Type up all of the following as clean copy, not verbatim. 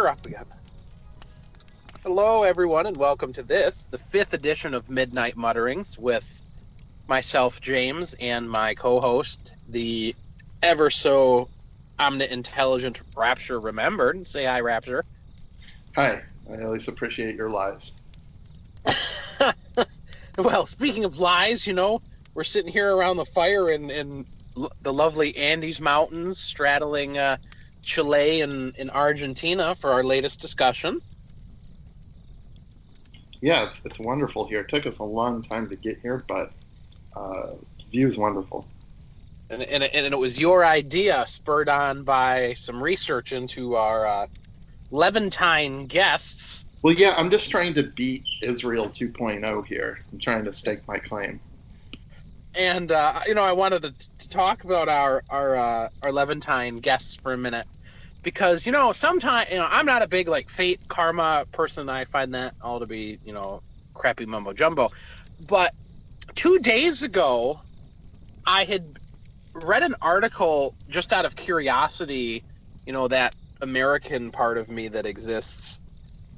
her up again. Hello, everyone, and welcome to this, the 5th edition of Midnight Mutterings, with myself, James, and my co-host, the ever-so omni-intelligent Rapture Remembered. Say hi, Rapture. Hi. I always appreciate your lies. Well, speaking of lies, we're sitting here around the fire in the lovely Andes Mountains, straddling Chile and Argentina for our latest discussion. Yeah, it's wonderful here. It took us a long time to get here, but the view is wonderful. And it was your idea, spurred on by some research into our Levantine guests. Well, yeah, I'm just trying to beat Israel 2.0 here. I'm trying to stake my claim. And I wanted to talk about our Levantine guests for a minute because sometimes I'm not a big fate karma person. I find that all to be crappy mumbo jumbo. But 2 days ago, I had read an article just out of curiosity, that American part of me that exists,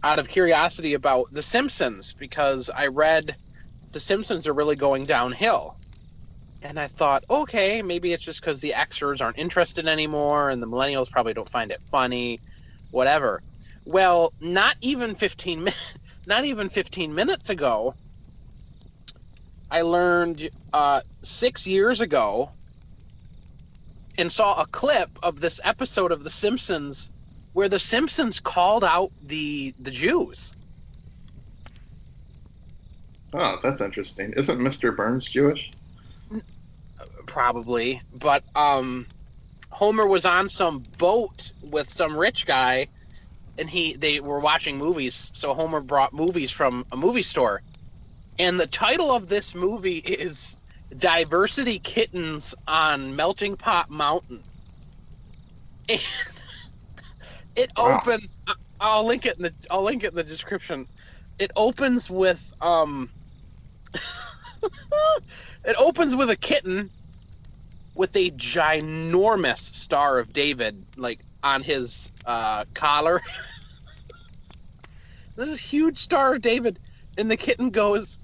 out of curiosity about The Simpsons, because I read The Simpsons are really going downhill. And I thought, okay, maybe it's just because the Xers aren't interested anymore and the millennials probably don't find it funny, whatever. Well, not even 15 minutes ago, I learned 6 years ago and saw a clip of this episode of The Simpsons where The Simpsons called out the Jews. Oh, that's interesting. Isn't Mr. Burns Jewish? Probably, but Homer was on some boat with some rich guy, and they were watching movies. So Homer brought movies from a movie store, and the title of this movie is Diversity Kittens on Meltingpot Mountain. And it opens. I'll link it in the description. It opens with it opens with a kitten with a ginormous Star of David on his collar. This is a huge Star of David, and the kitten goes,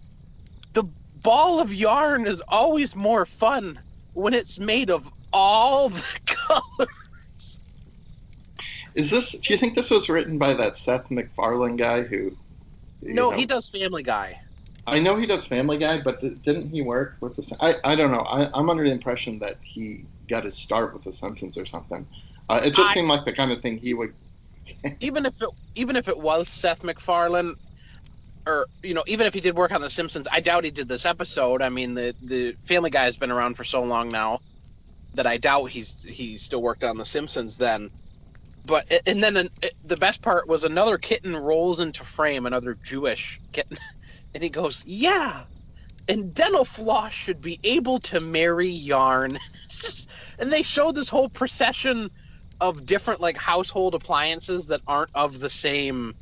"The ball of yarn is always more fun when it's made of all the colors." Do you think this was written by that Seth MacFarlane guy who? No, he does Family Guy. I know he does Family Guy, but didn't he work with the? I don't know. I'm under the impression that he got his start with The Simpsons or something. It just seemed like the kind of thing he would. even if it was Seth MacFarlane, or even if he did work on The Simpsons, I doubt he did this episode. I mean, the Family Guy has been around for so long now that I doubt he still worked on The Simpsons then. But and then the best part was another kitten rolls into frame, another Jewish kitten. And he goes, "Yeah, and dental floss should be able to marry yarn." And they show this whole procession of different household appliances that aren't of the same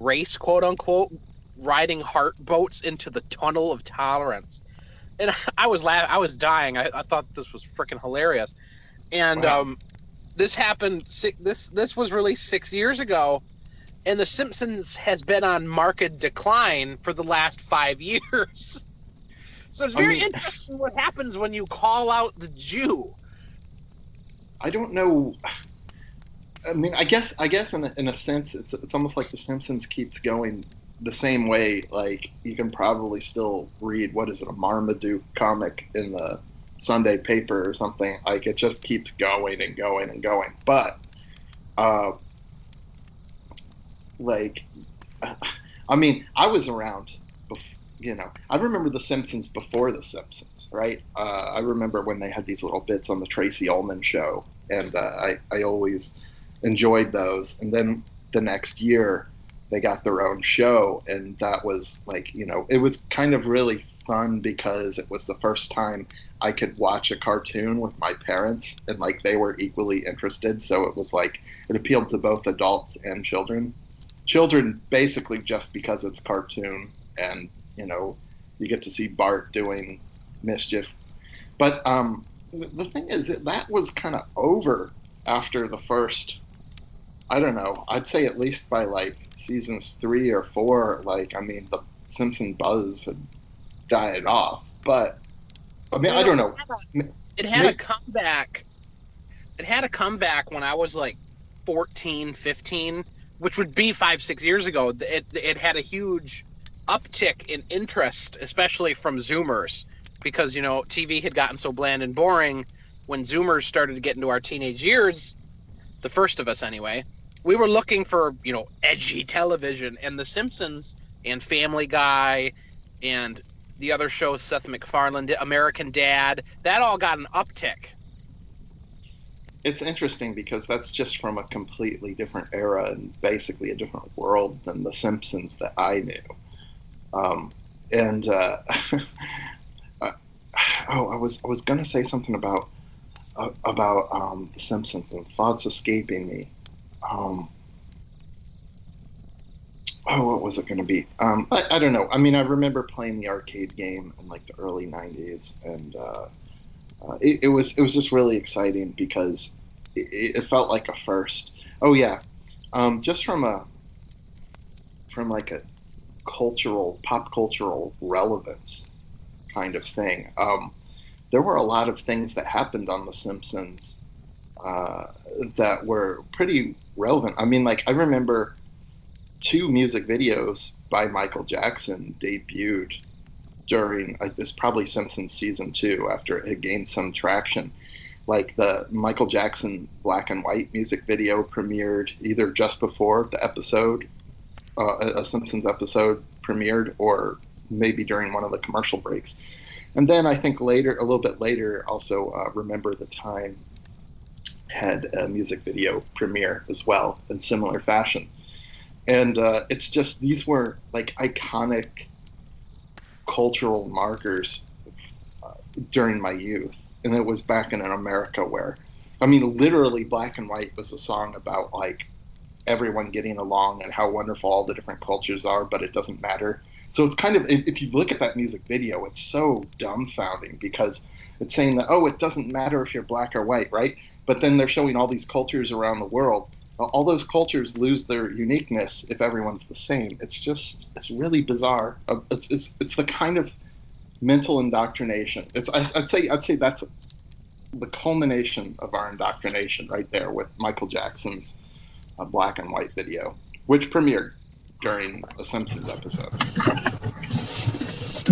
race, quote unquote, riding heart boats into the tunnel of tolerance. And I was dying. I thought this was freaking hilarious. And Wow. this happened. This was released 6 years ago. And The Simpsons has been on marked decline for the last 5 years. So it's very interesting what happens when you call out the Jew. I don't know. I mean, I guess in a sense, it's almost like The Simpsons keeps going the same way. Like, you can probably still read, what is it, a Marmaduke comic in the Sunday paper or something. Like, it just keeps going and going and going. But I mean, I was around, I remember The Simpsons before The Simpsons, right? I remember when they had these little bits on the Tracy Ullman show, and I always enjoyed those. And then the next year, they got their own show, and that was it was kind of really fun because it was the first time I could watch a cartoon with my parents, and they were equally interested. So it was it appealed to both adults and children. Children basically just because it's cartoon and you get to see Bart doing mischief. But the thing is that was kind of over after the first I don't know. I'd say at least by like seasons 3 or 4, like I mean, the Simpson buzz had died off. But I mean, Well, I don't know. it had a May- comeback. It had a comeback when I was like 14, 15, which would be 5, 6 years ago. It had a huge uptick in interest, especially from Zoomers, because TV had gotten so bland and boring. When Zoomers started to get into our teenage years, the first of us anyway, we were looking for edgy television, and The Simpsons and Family Guy and the other shows Seth MacFarlane did, American Dad, that all got an uptick. it's interesting because that's just from a completely different era and basically a different world than the Simpsons that I knew. Um, and uh, I was gonna say something about the Simpsons and thoughts escaping me. Um, what was it going to be? I don't know. I mean, I remember playing the arcade game in like the early '90s, and it was just really exciting because it felt like a first. Oh yeah, just from like a pop cultural relevance kind of thing. There were a lot of things that happened on The Simpsons uh, that were pretty relevant. I mean, like I remember two music videos by Michael Jackson debuted during like this probably Simpsons season 2 after it had gained some traction. Like the Michael Jackson black and white music video premiered either just before the episode, a Simpsons episode premiered, or maybe during one of the commercial breaks. And then I think later, a little bit later, also Remember the Time had a music video premiere as well in similar fashion. And it's just these were like iconic cultural markers during my youth, and it was back in an America where, I mean, literally, Black and White was a song about like everyone getting along and how wonderful all the different cultures are, but it doesn't matter. So it's kind of, if you look at that music video, it's so dumbfounding because it's saying that, oh, it doesn't matter if you're black or white, right? But then they're showing all these cultures around the world. All those cultures lose their uniqueness if everyone's the same. It's really bizarre. It's the kind of mental indoctrination. I'd say that's the culmination of our indoctrination right there with Michael Jackson's black and white video, which premiered during a Simpsons episode.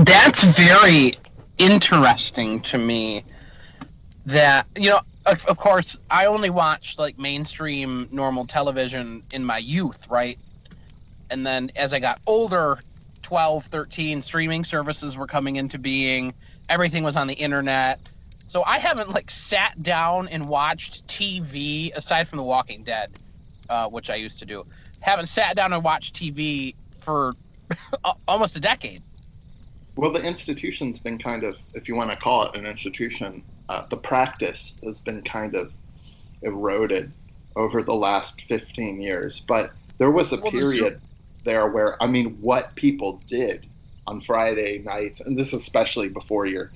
That's very interesting to me. That of course, I only watched like mainstream normal television in my youth, right? And then as I got older, 12, 13, streaming services were coming into being. Everything was on the internet. So I haven't like sat down and watched TV aside from The Walking Dead, which I used to do. Haven't sat down and watched TV for almost a decade. Well, the institution's been kind of, if you want to call it an institution, the practice has been kind of eroded over the last 15 years. But there was a period there where, I mean, what people did on Friday nights, and this especially before you're,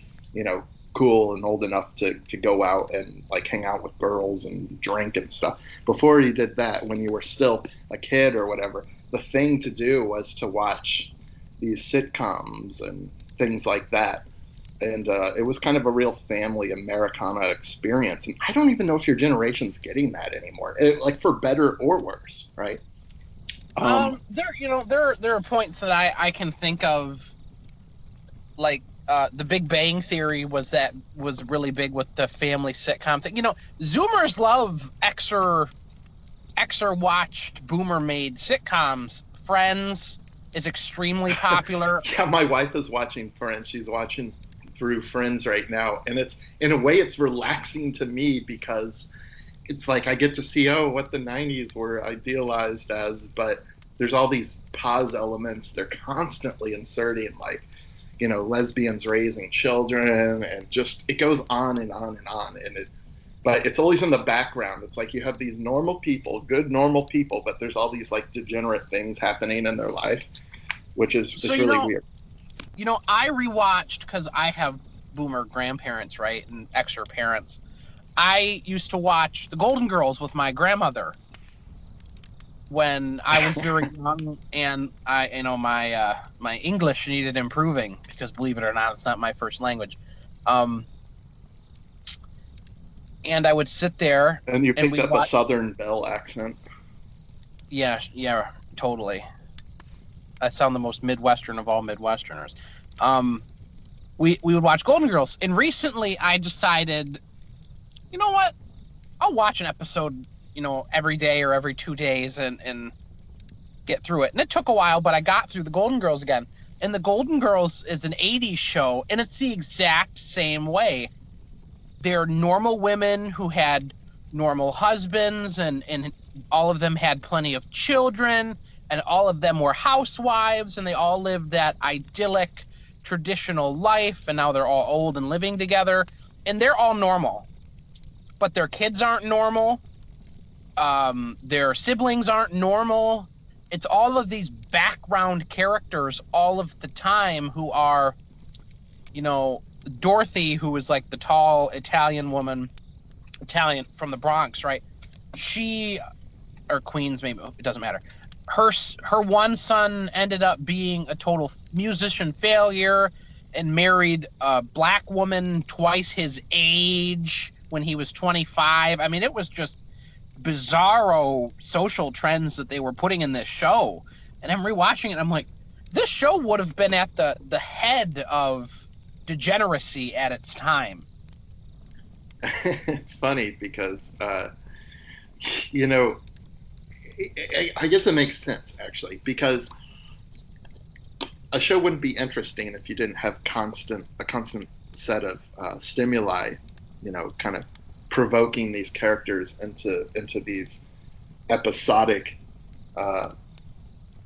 cool and old enough to go out and like hang out with girls and drink and stuff. Before you did that, when you were still a kid or whatever, the thing to do was to watch these sitcoms and things like that. And it was kind of a real family Americana experience. And I don't even know if your generation's getting that anymore, like for better or worse, right? There are points that I can think of, like the Big Bang Theory was really big with the family sitcom thing. Zoomers love Xer watched Boomer made sitcoms. Friends is extremely popular. Yeah, my wife is watching Friends. She's watching through Friends right now, and it's in a way it's relaxing to me because it's like I get to see what the '90s were idealized as, but there's all these pause elements they're constantly inserting, like lesbians raising children, and just it goes on and on and on, but it's always in the background. It's like you have these normal people, good normal people, but there's all these like degenerate things happening in their life, which is just really weird. I rewatched because I have Boomer grandparents, right, and Xer parents. I used to watch The Golden Girls with my grandmother, when I was very young, and my English needed improving because, believe it or not, it's not my first language. Um, and I would sit there And you and picked we'd up a watch. Southern Belle accent. Yeah, yeah, totally. I sound the most Midwestern of all Midwesterners. Um, we would watch Golden Girls, and recently I decided, you know what? I'll watch an episode, every day or every 2 days, and get through it. And it took a while, but I got through the Golden Girls again. And the Golden Girls is an 80s show, and it's the exact same way. They're normal women who had normal husbands, and all of them had plenty of children, and all of them were housewives, and they all lived that idyllic traditional life, and now they're all old and living together, and they're all normal. But their kids aren't normal. Their siblings aren't normal. It's all of these background characters all of the time who are, you know, Dorothy, who is like the tall Italian woman, Italian from the Bronx, right? She, or Queens, maybe, it doesn't matter. Her one son ended up being a total musician failure and married a black woman twice his age when he was 25. I mean, it was just bizarro social trends that they were putting in this show. And I'm rewatching it, I'm like, this show would have been at the head of degeneracy at its time. It's funny because, you know, I guess it makes sense actually because a show wouldn't be interesting if you didn't have a constant set of stimuli, kind of provoking these characters into these episodic uh,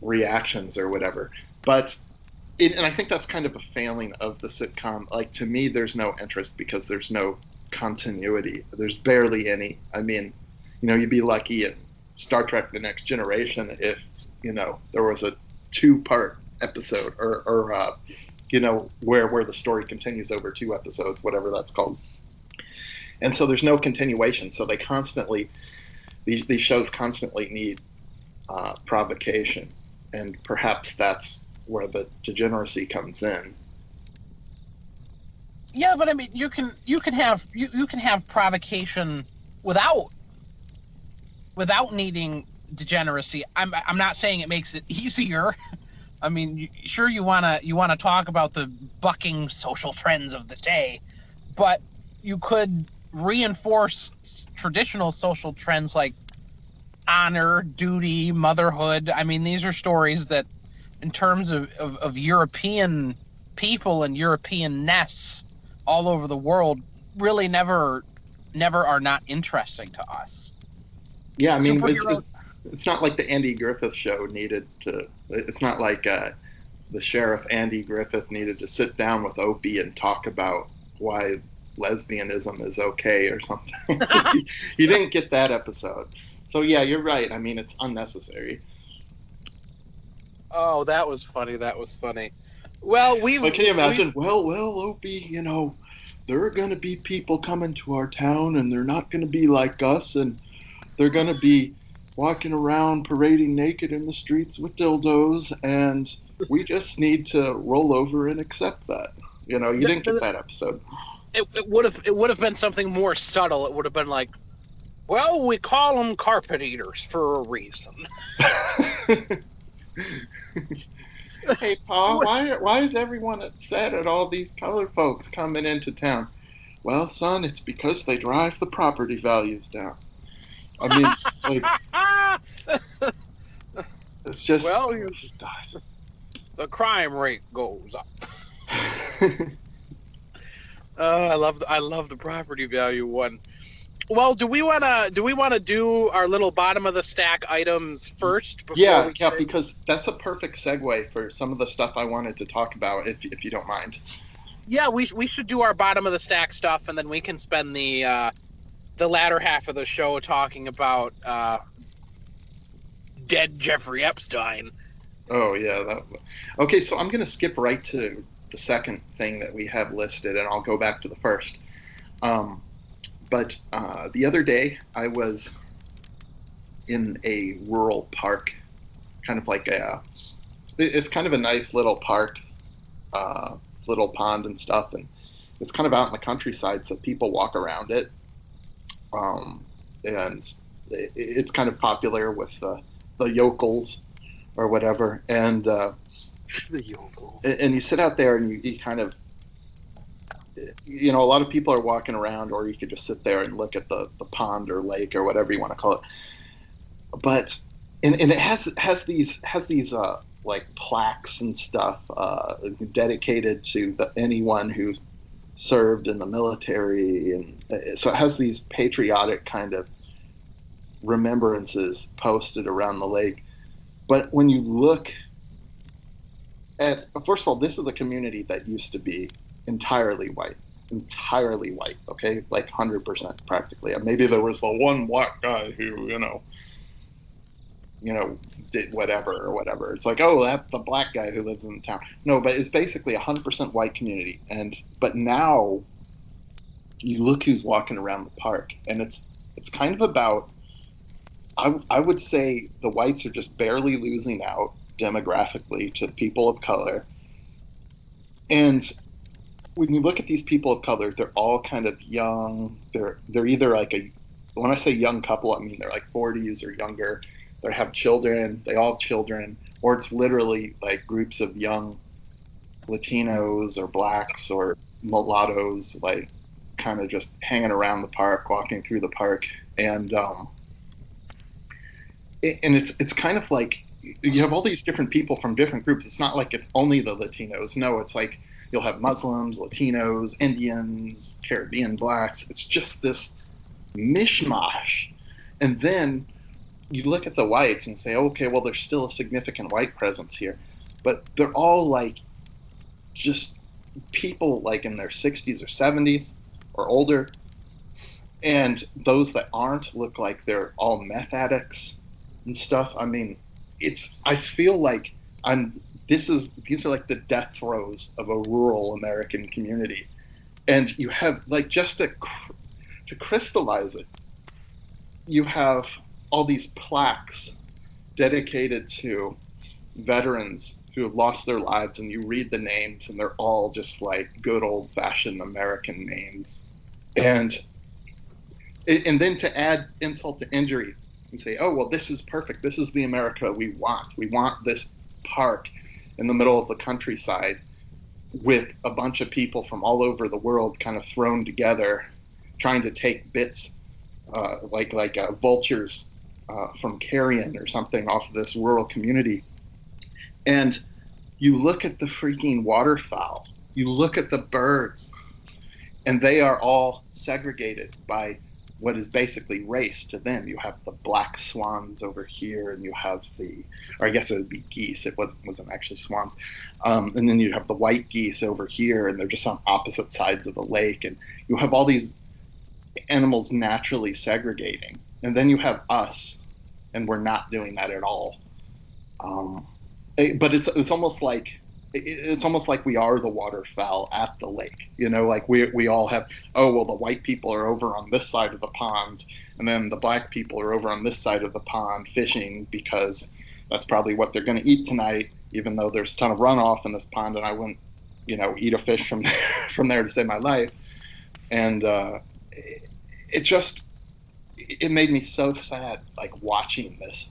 reactions or whatever. But and I think that's kind of a failing of the sitcom. Like to me, there's no interest because there's no continuity. There's barely any. I mean, you'd be lucky in Star Trek: The Next Generation if there was a two-part episode or where the story continues over two episodes, whatever that's called. And so there's no continuation. So they constantly these shows constantly need provocation, and perhaps that's where the degeneracy comes in. Yeah, but I mean, you can have provocation without needing degeneracy. I'm not saying it makes it easier. I mean, sure you wanna talk about the bucking social trends of the day, but you could reinforce traditional social trends like honor, duty, motherhood. I mean, these are stories that, in terms of European people and European nests all over the world, really never are not interesting to us. Yeah, I mean, Superhero. it's not like the Andy Griffith show needed to. It's not like the sheriff Andy Griffith needed to sit down with Opie and talk about why lesbianism is okay or something. You didn't get that episode. So yeah, you're right. I mean, it's unnecessary. Oh, that was funny. That was funny. Well, But can you we imagine? Well, Opie, there are going to be people coming to our town, and they're not going to be like us, and they're going to be walking around parading naked in the streets with dildos, and we just need to roll over and accept that. You didn't get that episode. it would have been something more subtle. It would have been like, well, we call them carpet eaters for a reason. Hey, Paul, why is everyone upset at all these colored folks coming into town? Well, son, it's because they drive the property values down. I mean, like, it's just. Well, God. the crime rate goes up. I love the property value one. Well, do we wanna do our little bottom of the stack items first before Yeah, we yeah, get in? because that's a perfect segue for some of the stuff I wanted to talk about, if you don't mind. Yeah, we should do our bottom of the stack stuff, and then we can spend the latter half of the show talking about dead Jeffrey Epstein. Oh yeah, okay. So I'm gonna skip right to the second thing that we have listed, and I'll go back to the first. Um, but the other day, I was in a rural park, kind of like it's kind of a nice little park, uh, little pond and stuff, and it's kind of out in the countryside, so people walk around it, um, and it's kind of popular with the yokels or whatever, The yokel. and you sit out there and you kind of, a lot of people are walking around, or you could just sit there and look at the pond or lake or whatever you want to call it. But and it has these like plaques and stuff dedicated to anyone who served in the military, and so it has these patriotic kind of remembrances posted around the lake. But when you look at, first of all, this is a community that used to be entirely white, entirely white, okay, like 100% practically. And maybe there was the one black guy who, did whatever or whatever. It's like, oh, that's the black guy who lives in the town. No, but it's basically a 100% white community. But now you look who's walking around the park, and it's kind of about. I would say the whites are just barely losing out demographically to people of color. And when you look at these people of color, they're all kind of young. They're either like when I say young couple, I mean they're like 40s or younger. They have children. They all have children, or it's literally like groups of young Latinos or blacks or mulattoes, like kind of just hanging around the park, walking through the park, and it's kind of like you have all these different people from different groups. It's not like it's only the Latinos. No, it's like you'll have Muslims, Latinos, Indians, Caribbean blacks. It's just this mishmash. And then you look at the whites and say, okay, well, there's still a significant white presence here, but they're all like just people like in their 60s or 70s or older. And those that aren't look like they're all meth addicts and stuff. I mean, I feel like these are like the death throes of a rural American community. And you have like, just to crystallize it, you have all these plaques dedicated to veterans who have lost their lives, and you read the names and they're all just like good old fashioned American names. And then to add insult to injury and say, oh, well, this is perfect. This is the America we want. We want this park in the middle of the countryside with a bunch of people from all over the world kind of thrown together, trying to take bits like vultures from carrion or something off of this rural community. And you look at the freaking waterfowl, you look at the birds, and they are all segregated by what is basically race to them. You have the black swans over here, and you have or I guess it would be geese. It wasn't actually swans. And then you have the white geese over here, and they're just on opposite sides of the lake. And you have all these animals naturally segregating. And then you have us, and we're not doing that at all. But it's almost like we are the waterfowl at the lake. Like we all have, oh, well, the white people are over on this side of the pond, and then the black people are over on this side of the pond fishing, because that's probably what they're going to eat tonight, even though there's a ton of runoff in this pond, and I wouldn't, eat a fish from from there to save my life. And it made me so sad, like watching this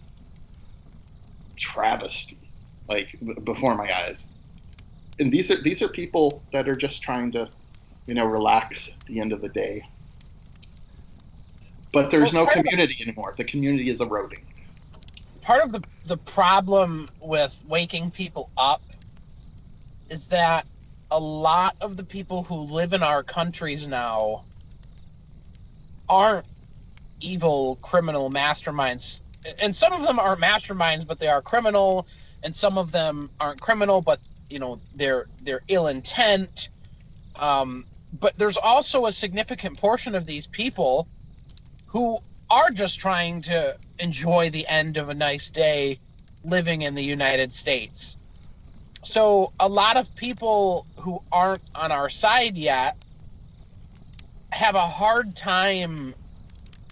travesty like before my eyes. And these are people that are just trying to, relax at the end of the day. But there's no community anymore. The community is eroding. Part of the problem with waking people up is that a lot of the people who live in our countries now aren't evil criminal masterminds. And some of them aren't masterminds, but they are criminal. And some of them aren't criminal, but they're ill intent. But there's also a significant portion of these people who are just trying to enjoy the end of a nice day living in the United States. So a lot of people who aren't on our side yet have a hard time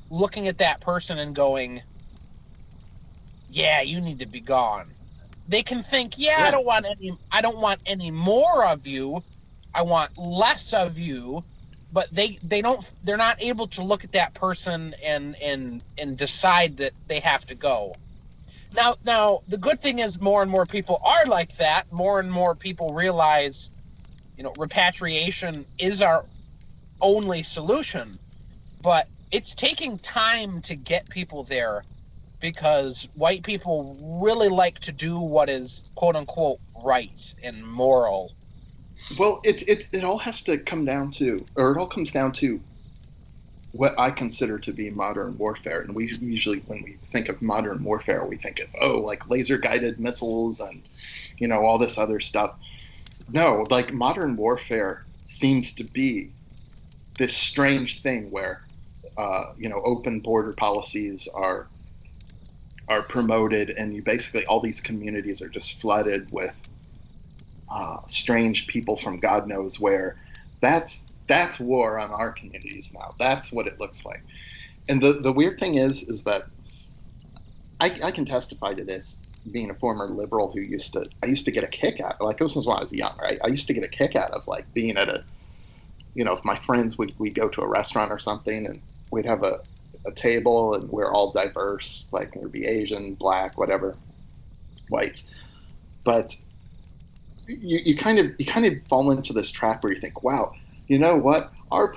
looking at that person and going, yeah, you need to be gone. They can think, yeah, Yeah. I don't want any more of you. I want less of you. But they're not able to look at that person and decide that they have to go. Now the good thing is more and more people are like that. More and more people realize, repatriation is our only solution, but it's taking time to get people there because white people really like to do what is quote unquote right and moral. Well, it all has to come down to, or it all comes down to what I consider to be modern warfare. And we usually, when we think of modern warfare, we think of, oh, like laser guided missiles and, all this other stuff. No, like modern warfare seems to be this strange thing where, open border policies are promoted, and you basically all these communities are just flooded with strange people from God knows where. That's war on our communities now. That's what it looks like. And the weird thing is that I can testify to this being a former liberal who I used to get a kick out, like this was when I was young, right? I used to get a kick out of like being at a, if my friends we'd go to a restaurant or something and we'd have a table and we're all diverse, like there'd be Asian, black, whatever, whites. But you kind of fall into this trap where you think, wow, you know what? Our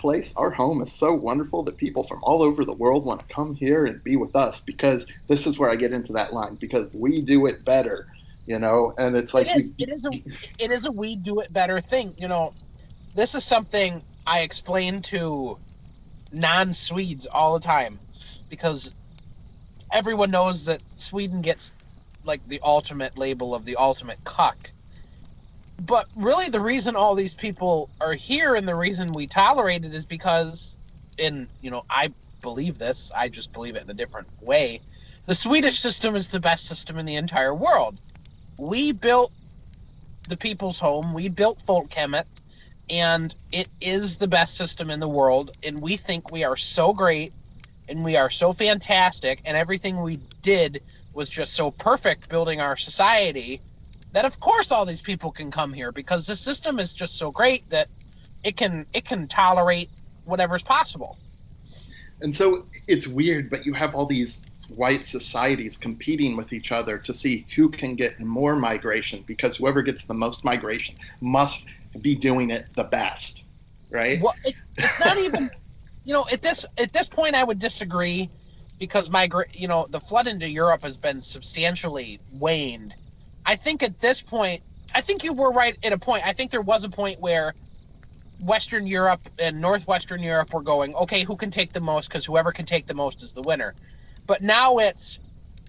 home is so wonderful that people from all over the world want to come here and be with us because this is where I get into that line because we do it better, and it's like It is a we do it better thing. This is something I explain to non-Swedes all the time because everyone knows that Sweden gets like the ultimate label of the ultimate cuck. But really the reason all these people are here and the reason we tolerate it is because, I believe this, I just believe it in a different way. The Swedish system is the best system in the entire world. We built the people's home, we built Folkhemmet, and it is the best system in the world, and we think we are so great and we are so fantastic, and everything we did was just so perfect building our society that of course all these people can come here because the system is just so great that it can tolerate whatever's possible. and so it's weird, but you have all these white societies competing with each other to see who can get more migration because whoever gets the most migration must be doing it the best, right? Well, it's not even at this point I would disagree because the flood into Europe has been substantially waned. I think at this point, I think you were right at a point. I think there was a point where Western Europe and Northwestern Europe were going, okay, who can take the most? Because whoever can take the most is the winner. But now it's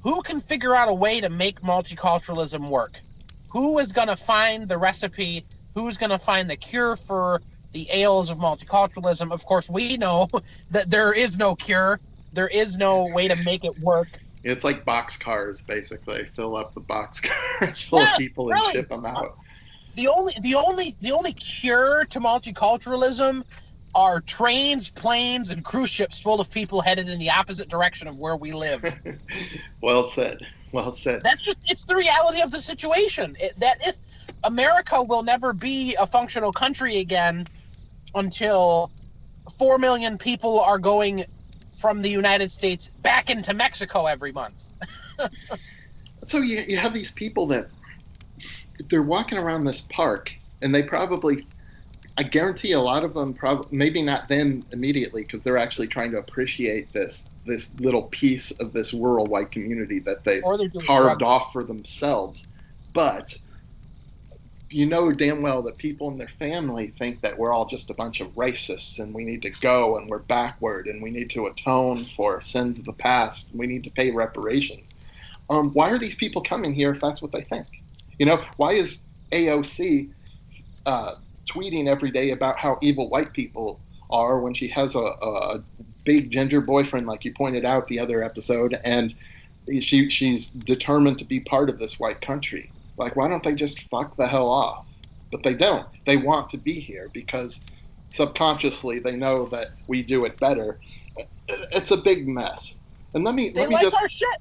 who can figure out a way to make multiculturalism work? Who is going to find the recipe? Who's going to find the cure for the ails of multiculturalism? Of course, we know that there is no cure. There is no way to make it work. It's like boxcars, basically. Fill up the boxcars full of Yes, people and really. ship them out. The only cure to multiculturalism are trains, planes, and cruise ships full of people headed in the opposite direction of where we live. Well said. Well said. It's the reality of the situation. America will never be a functional country again until 4 million people are going from the United States back into Mexico every month. So you have these people that they're walking around this park, and they probably, I guarantee a lot of them probably, maybe not them immediately, because they're actually trying to appreciate this little piece of this rural white community that they've carved off for themselves. But you know damn well that people in their family think that we're all just a bunch of racists and we need to go and we're backward and we need to atone for sins of the past. We need to pay reparations. Why are these people coming here if that's what they think? Why is AOC tweeting every day about how evil white people are when she has a big ginger boyfriend, like you pointed out the other episode, and she's determined to be part of this white country? Like, why don't they just fuck the hell off? But they don't. They want to be here because subconsciously they know that we do it better. It's a big mess. And let me like just our shit.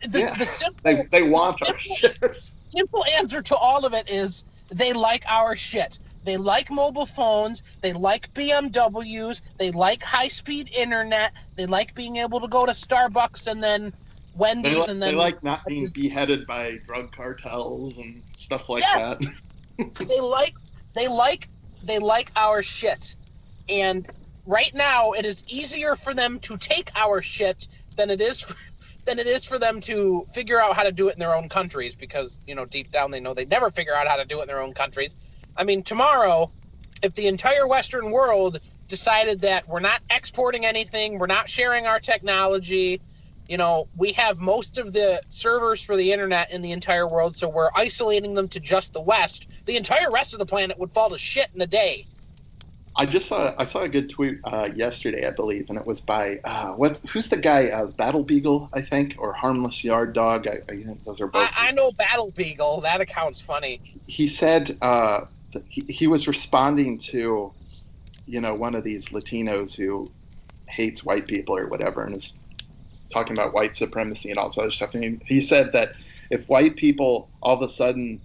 Yeah, the they want our simple shit. simple answer to all of it is they like our shit. They like mobile phones. They like BMWs. They like high speed internet. They like being able to go to Starbucks and then Wendy's and They then like not being beheaded by drug cartels and stuff like yes, that. they like they like they like our shit. And right now, it is easier for them to take our shit than it is for them to figure out how to do it in their own countries. Because deep down, they know they never figure out how to do it in their own countries. I mean, tomorrow, if the entire Western world decided that we're not exporting anything, we're not sharing our technology, we have most of the servers for the internet in the entire world, so we're isolating them to just the West. The entire rest of the planet would fall to shit in a day. I saw a good tweet yesterday, I believe, and it was by who's the guy, Battle Beagle, I think, or Harmless Yard Dog. Those are both I his. know Battle Beagle. That account's funny. He said he was responding to one of these Latinos who hates white people or whatever, and is talking about white supremacy and all this other stuff. And he said that if white people all of a sudden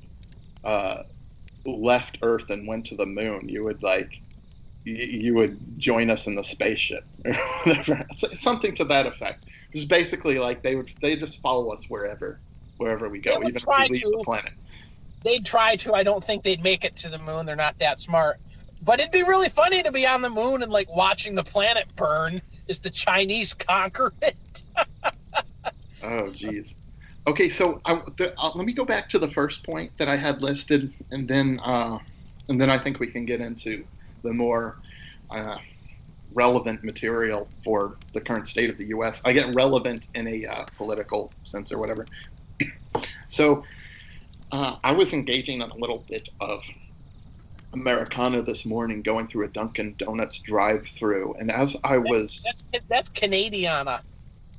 uh, left Earth and went to the moon, you would join us in the spaceship or whatever. Something to that effect. Just basically like they just follow us wherever we They go, would even if we try leave the to. planet. They'd try to. I don't think they'd make it to the moon. They're not that smart. But it'd be really funny to be on the moon and watching the planet burn as the Chinese conquer it. Oh, geez. Okay, so let me go back to the first point that I had listed, and then I think we can get into the more uh, relevant material for the current state of the U.S. I get relevant in a political sense or whatever. So I was engaging in a little bit of Americana this morning, going through a Dunkin' Donuts drive-through, and as I was, That's Canadiana.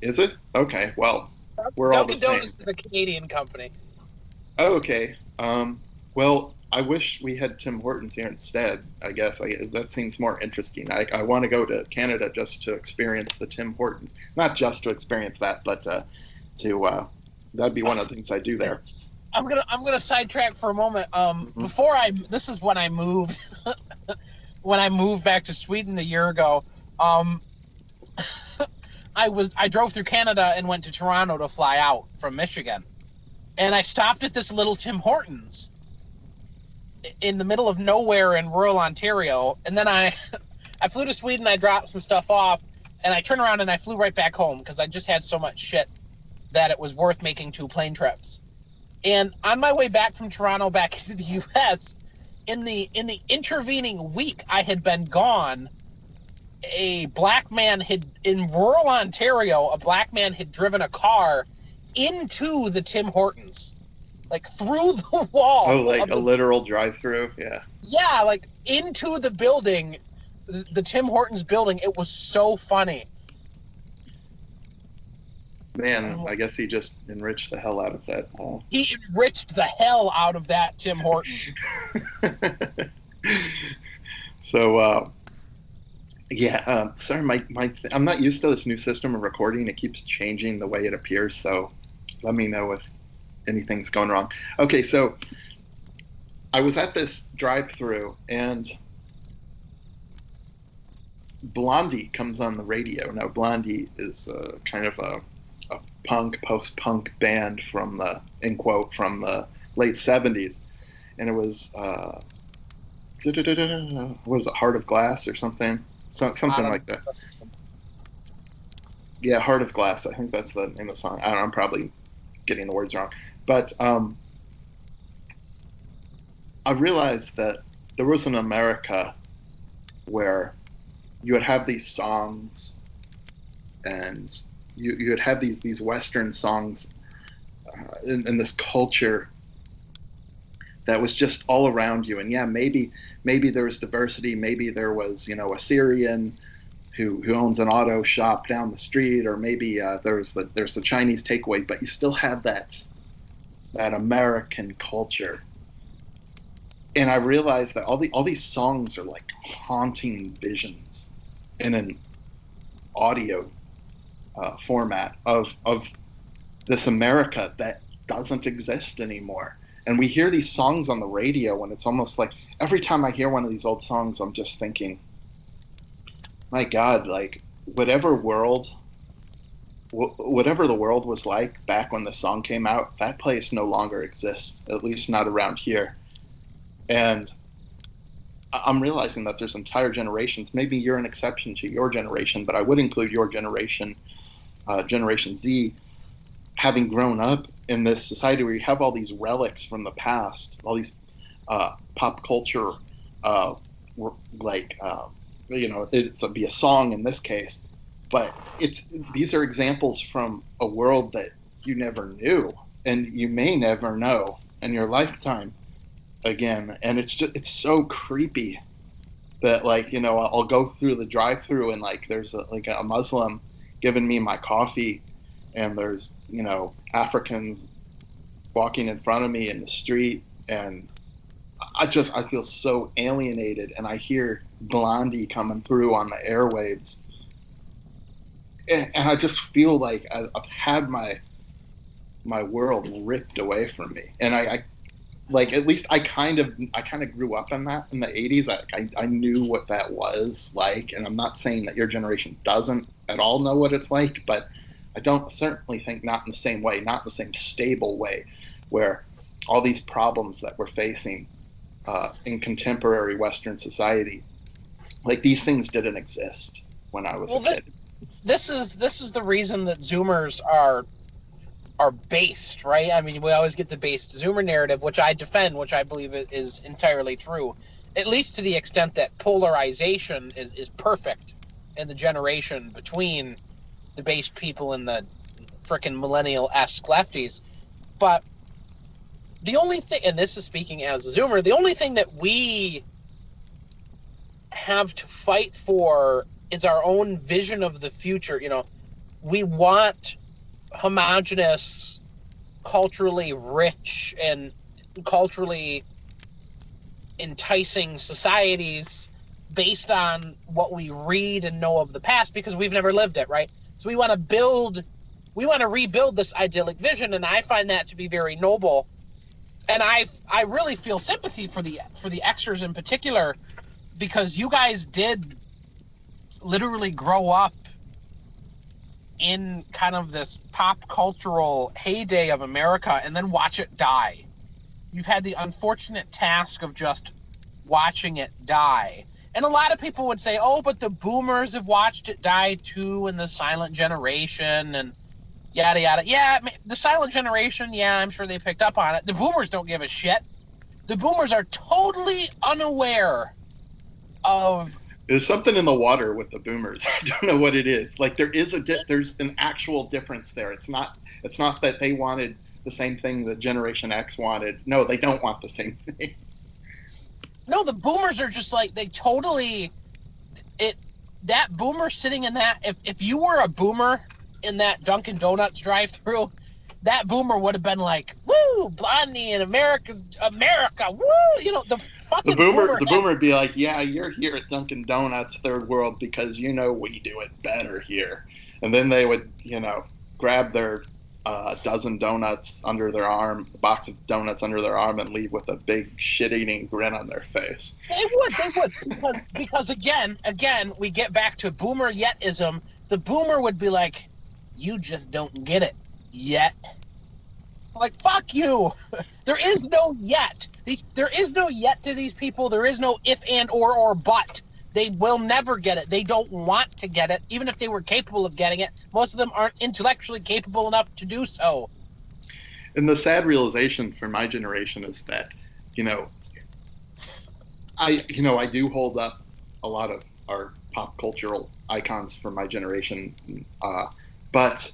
is it okay? Well, we're all the Dunkin' same. Donuts is a Canadian company. Oh, okay. Well, I wish we had Tim Hortons here instead. I guess that seems more interesting. I want to go to Canada just to experience the Tim Hortons, not just to experience that, but to that'd be one of the things I do there. I'm gonna sidetrack for a moment. Hmm. This is when I moved when I moved back to Sweden a year ago. Um, I drove through Canada and went to Toronto to fly out from Michigan, and I stopped at this little Tim Hortons in the middle of nowhere in rural Ontario, and then I flew to Sweden. I dropped some stuff off, and I turned around and I flew right back home because I just had so much shit that it was worth making 2 plane trips. And on my way back from Toronto back into the U.S., in the intervening week I had been gone, a black man had in rural Ontario. A black man had driven a car into the Tim Hortons, through the Oh, wall like of a the literal drive-through? Yeah. yeah, into the building, the Tim Hortons building. It was so funny. Man, I guess he just enriched the hell out of that. He enriched the hell out of that Tim Hortons. So, yeah, sorry, I'm not used to this new system of recording. It keeps changing the way it appears, so let me know if anything's going wrong. Okay, so I was at this drive-through, and Blondie comes on the radio. Now, Blondie is kind of a punk, post-punk band from in quote, from the late 70s. And it was, what was it, Heart of Glass or something? Something like that. Yeah, Heart of Glass. I think that's the name of the song. I don't know, I'm probably getting the words wrong. But I realized that there was an America where you would have these songs, and you would have these Western songs in this culture that was just all around you. And yeah, maybe there was diversity. Maybe there was a Syrian who owns an auto shop down the street, or maybe there's the Chinese takeaway. But you still have that American culture. And I realized that all these songs are like haunting visions in an audio format of this America that doesn't exist anymore. And we hear these songs on the radio, and it's almost like every time I hear one of these old songs, I'm just thinking, my God, like whatever world, whatever the world was like back when the song came out, that place no longer exists, at least not around here. And I'm realizing that there's entire generations. Maybe you're an exception to your generation, but I would include your generation, Generation Z, having grown up in this society where you have all these relics from the past, all these pop culture, uh, like it's be a song in this case, but it's these are examples from a world that you never knew and you may never know in your lifetime again. And it's so creepy that like I'll go through the drive-through and like there's like a Muslim giving me my coffee, and there's Africans walking in front of me in the street, and I feel so alienated, and I hear Blondie coming through on the airwaves, and I just feel like I've had my world ripped away from me, and I like at least I kind of grew up in that in the 80s. I knew what that was like, and I'm not saying that your generation doesn't at all know what it's like, but I don't certainly think not in the same way, not in the same stable way, where all these problems that we're facing in contemporary Western society, like these things didn't exist when I was a kid. This is the reason that Zoomers are based, right? I mean, we always get the based Zoomer narrative, which I defend, which I believe is entirely true, at least to the extent that polarization is perfect in the generation between the based people and the frickin' millennial-esque lefties. But the only thing, and this is speaking as a Zoomer, the only thing that we have to fight for is our own vision of the future. We want homogenous, culturally rich, and culturally enticing societies based on what we read and know of the past, because we've never lived it, right? So we want to rebuild this idyllic vision, and I find that to be very noble. And I really feel sympathy for the Xers in particular, because you guys did literally grow up in kind of this pop cultural heyday of America and then watch it die. You've had the unfortunate task of just watching it die. And a lot of people would say, oh, but the boomers have watched it die too, and the silent generation, and yada, yada. Yeah, the silent generation, yeah, I'm sure they picked up on it. The boomers don't give a shit. The boomers are totally unaware of... There's something in the water with the boomers. I don't know what it is. Like there's an actual difference there. It's not that they wanted the same thing that Generation X wanted. No, they don't want the same thing. No, the boomers are just like, they totally... That boomer sitting in that... If you were a boomer in that Dunkin' Donuts drive-thru, that boomer would have been like, woo, Blondie in America, woo! The fucking boomer would be like, yeah, you're here at Dunkin' Donuts third world because we do it better here. And then they would, grab their dozen donuts under their arm, a box of donuts under their arm, and leave with a big shit-eating grin on their face. They would. Because again, we get back to boomer yetism. The boomer would be like, you just don't get it yet. Like, fuck you. There is no yet. There is no yet to these people. There is no if, and, or but. They will never get it. They don't want to get it. Even if they were capable of getting it, most of them aren't intellectually capable enough to do so. And the sad realization for my generation is that, I do hold up a lot of our pop cultural icons from my generation, but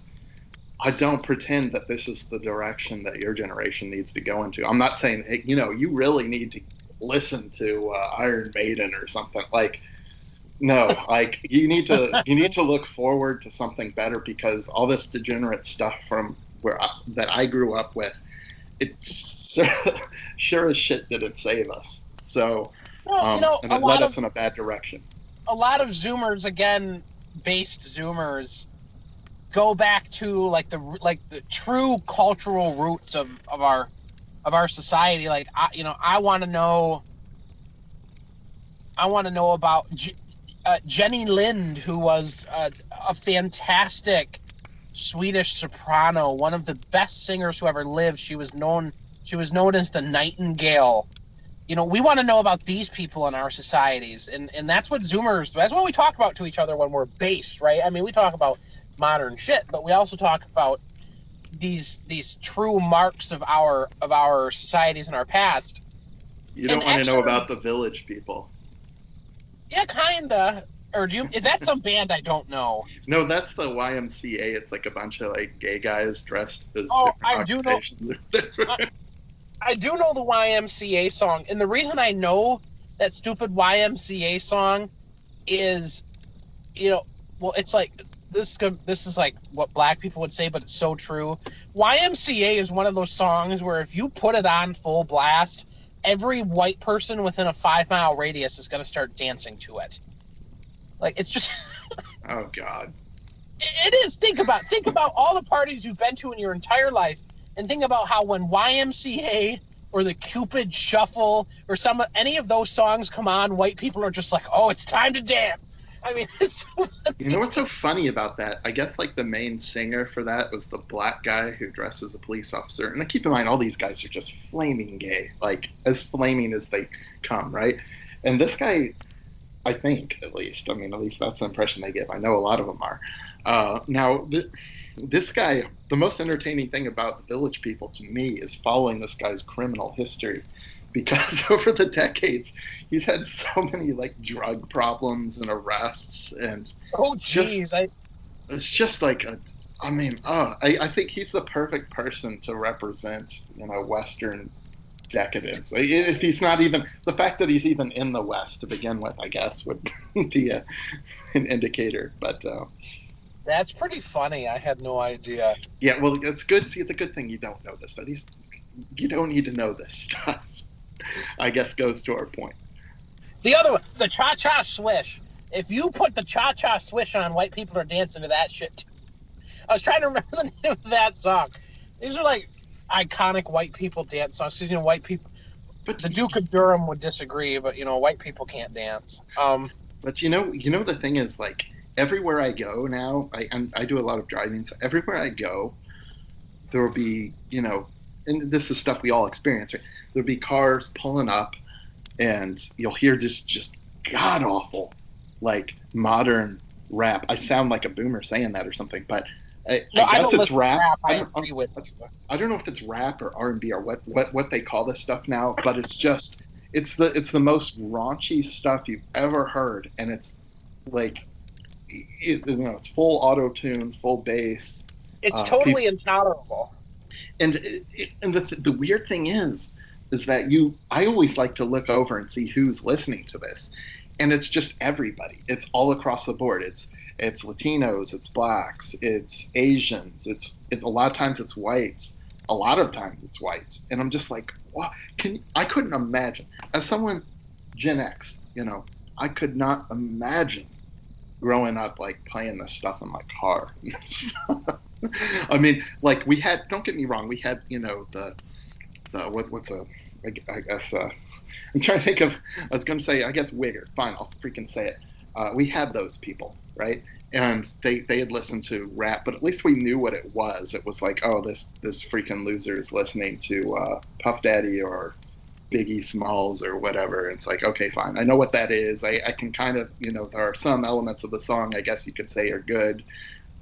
I don't pretend that this is the direction that your generation needs to go into. I'm not saying, hey, you really need to listen to Iron Maiden or something. Like, no, like you need to look forward to something better, because all this degenerate stuff from that I grew up with, it sure as shit didn't save us. So, and it led us in a bad direction. A lot of Zoomers, again, based Zoomers, go back to like the true cultural roots of our society. Like I want to know. I want to know about Jenny Lind, who was a fantastic Swedish soprano, one of the best singers who ever lived. She was known. She was known as the Nightingale. We want to know about these people in our societies, and that's what Zoomers. That's what we talk about to each other when we're based, right? I mean, we talk about modern shit, but we also talk about these true marks of our societies and our past. You And don't want to know actually, about the Village People. yeah, kinda. Or do you? Is that some band I don't know? No, that's the YMCA. It's like a bunch of like gay guys dressed as Oh, different occupations. I, I do know the YMCA song, and the reason I know that stupid YMCA song is, you know, well, it's like this. This is like what black people would say, but it's so true. YMCA is one of those songs where if you put it on full blast, every white person within a 5 mile radius is going to start dancing to it. Like it's just. Oh God. It is. Think about all the parties you've been to in your entire life, and think about how when YMCA or the Cupid Shuffle or any of those songs come on, white people are just like, "Oh, it's time to dance." I mean, it's so You know what's so funny about that? I guess like the main singer for that was the black guy who dressed as a police officer. And keep in mind, all these guys are just flaming gay, like as flaming as they come, right? And this guy, I think, at least, I mean, at least that's the impression they give. I know a lot of them are. Now, this guy, the most entertaining thing about the Village People to me is following this guy's criminal history, because over the decades he's had so many like drug problems and arrests, and oh, just geez, I it's just like I mean, I think he's the perfect person to represent Western decadence. If he's not even, the fact that he's even in the West to begin with, I guess would be an indicator. But that's pretty funny. I had no idea. yeah, well, it's good. See, it's a good thing you don't know this stuff. You don't need to know this stuff. I guess goes to our point. The other one, the Cha Cha Swish. If you put the Cha Cha Swish on, white people are dancing to that shit too. I was trying to remember the name of that song. These are like iconic white people dance songs. Because white people, But the Duke of Durham would disagree, but white people can't dance. but the thing is, like, everywhere I go now, I do a lot of driving. So everywhere I go, there will be and this is stuff we all experience, right? There'll be cars pulling up, and you'll hear this just god awful, like modern rap. I sound like a boomer saying that or something, but No, I I guess don't it's listen to rap. rap. I agree with you. I don't know if it's rap or R&B or what they call this stuff now, but it's the most raunchy stuff you've ever heard, and it's like it's full auto tune, full bass. It's totally intolerable. And the weird thing is that I always like to look over and see who's listening to this, and it's just everybody. It's all across the board. It's Latinos, it's blacks, it's Asians, it's a lot of times it's whites, a lot of times it's whites, and I'm just like, what? I couldn't imagine, as someone Gen X, I could not imagine growing up like playing this stuff in my car. I mean, like don't get me wrong, we had I guess I'm trying to think of, I was going to say, I guess Wigger. Fine, I'll freaking say it. We had those people, right? And they had listened to rap, but at least we knew what it was. It was like, oh, this freaking loser is listening to Puff Daddy or Biggie Smalls or whatever. It's like, okay, fine. I know what that is. I can kind of, there are some elements of the song, I guess you could say, are good,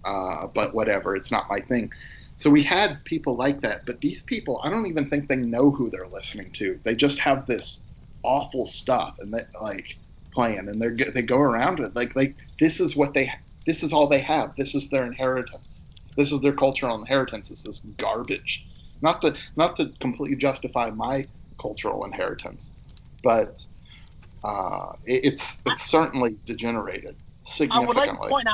but whatever. It's not my thing. So we had people like that, but these people, I don't even think they know who they're listening to. They just have this awful stuff, and they like playing, and they go around it like this is all they have. This is their inheritance. This is their cultural inheritance. This is garbage. Not to completely justify my cultural inheritance, but it's certainly degenerated significantly.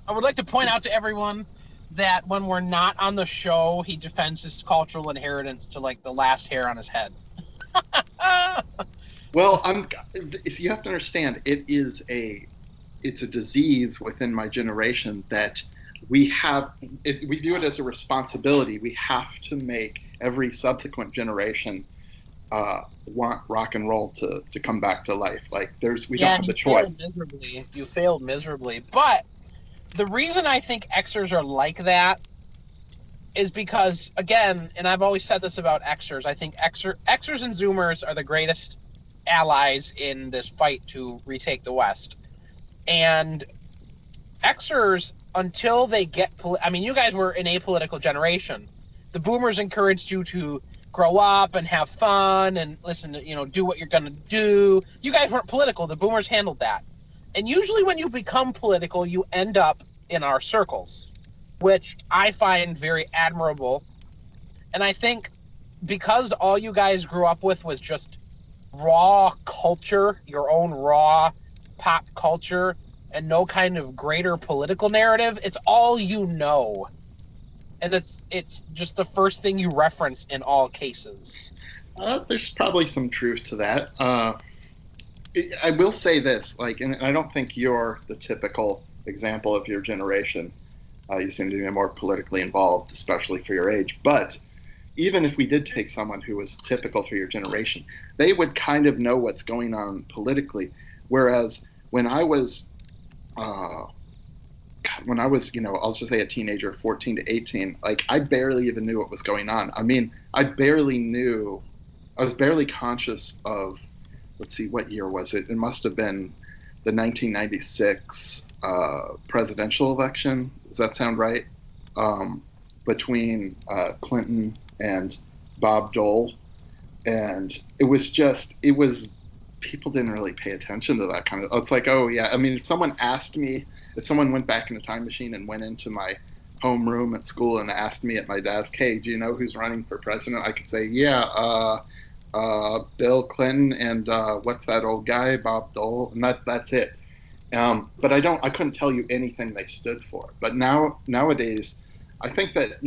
I would like to point out to everyone that when we're not on the show, he defends his cultural inheritance to like the last hair on his head. Well, if you have to understand, it's a disease within my generation that we view it as a responsibility. We have to make every subsequent generation want rock and roll to come back to life. Like we Yeah, don't and have the you failed choice. miserably. You failed miserably. But the reason I think Xers are like that is because, again, and I've always said this about Xers, I think Xers and Zoomers are the greatest allies in this fight to retake the West. And Xers, until they get, I mean, you guys were an apolitical generation. The Boomers encouraged you to grow up and have fun and listen to, do what you're going to do. You guys weren't political. The Boomers handled that. And usually when you become political, you end up in our circles, which I find very admirable. And I think because all you guys grew up with was just raw culture, your own raw pop culture, and no kind of greater political narrative, it's all you know. And it's just the first thing you reference in all cases. There's probably some truth to that. I will say this, like, and I don't think you're the typical example of your generation. You seem to be more politically involved, especially for your age. But even if we did take someone who was typical for your generation, they would kind of know what's going on politically. Whereas uh, when I was, I'll just say a teenager, 14 to 18, like I barely even knew what was going on. I mean, I was barely conscious of, let's see, what year was it? It must have been the 1996 presidential election. Does that sound right? Between Clinton and Bob Dole. And people didn't really pay attention to that kind of, it's like, oh yeah. I mean, if someone went back in a time machine and went into my homeroom at school and asked me at my desk, hey, do you know who's running for president? I could say, yeah, Bill Clinton and what's that old guy, Bob Dole, and that's it. But I couldn't tell you anything they stood for. But nowadays, I think that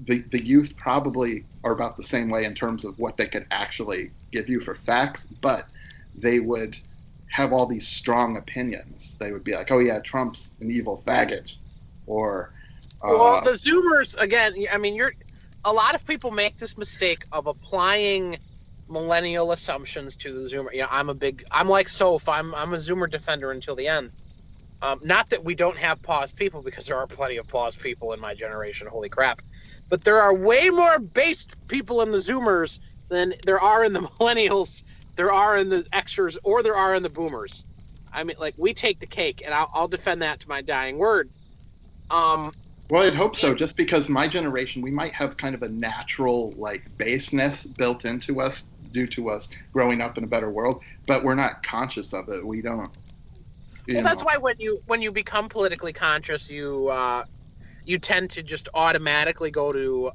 the youth probably are about the same way in terms of what they could actually give you for facts, but they would have all these strong opinions. They would be like, oh yeah, Trump's an evil faggot, or Well, the Zoomers, again, I mean, a lot of people make this mistake of applying millennial assumptions to the Zoomer. I'm like Soph, I'm a Zoomer defender until the end. Not that we don't have paused people, because there are plenty of paused people in my generation, holy crap. But there are way more based people in the Zoomers than there are in the millennials, there are in the Xers, or there are in the Boomers. I mean, like, we take the cake, and I'll defend that to my dying word. Well, I'd hope so, just because my generation, we might have kind of a natural, like, baseness built into us due to us growing up in a better world, but we're not conscious of it. We don't. Well, that's why when you become politically conscious, you tend to just automatically go to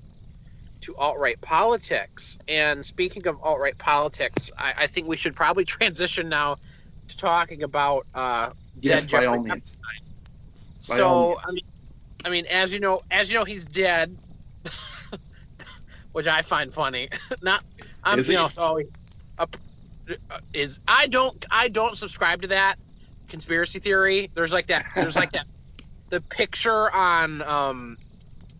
alt-right politics. And speaking of alt-right politics, I think we should probably transition now to talking about Yes, dead by Jeffrey all means. Epstein. By all So, means. I mean, as you know, he's dead, which I find funny. Not, Is he? so I don't subscribe to that conspiracy theory. There's like that. The picture on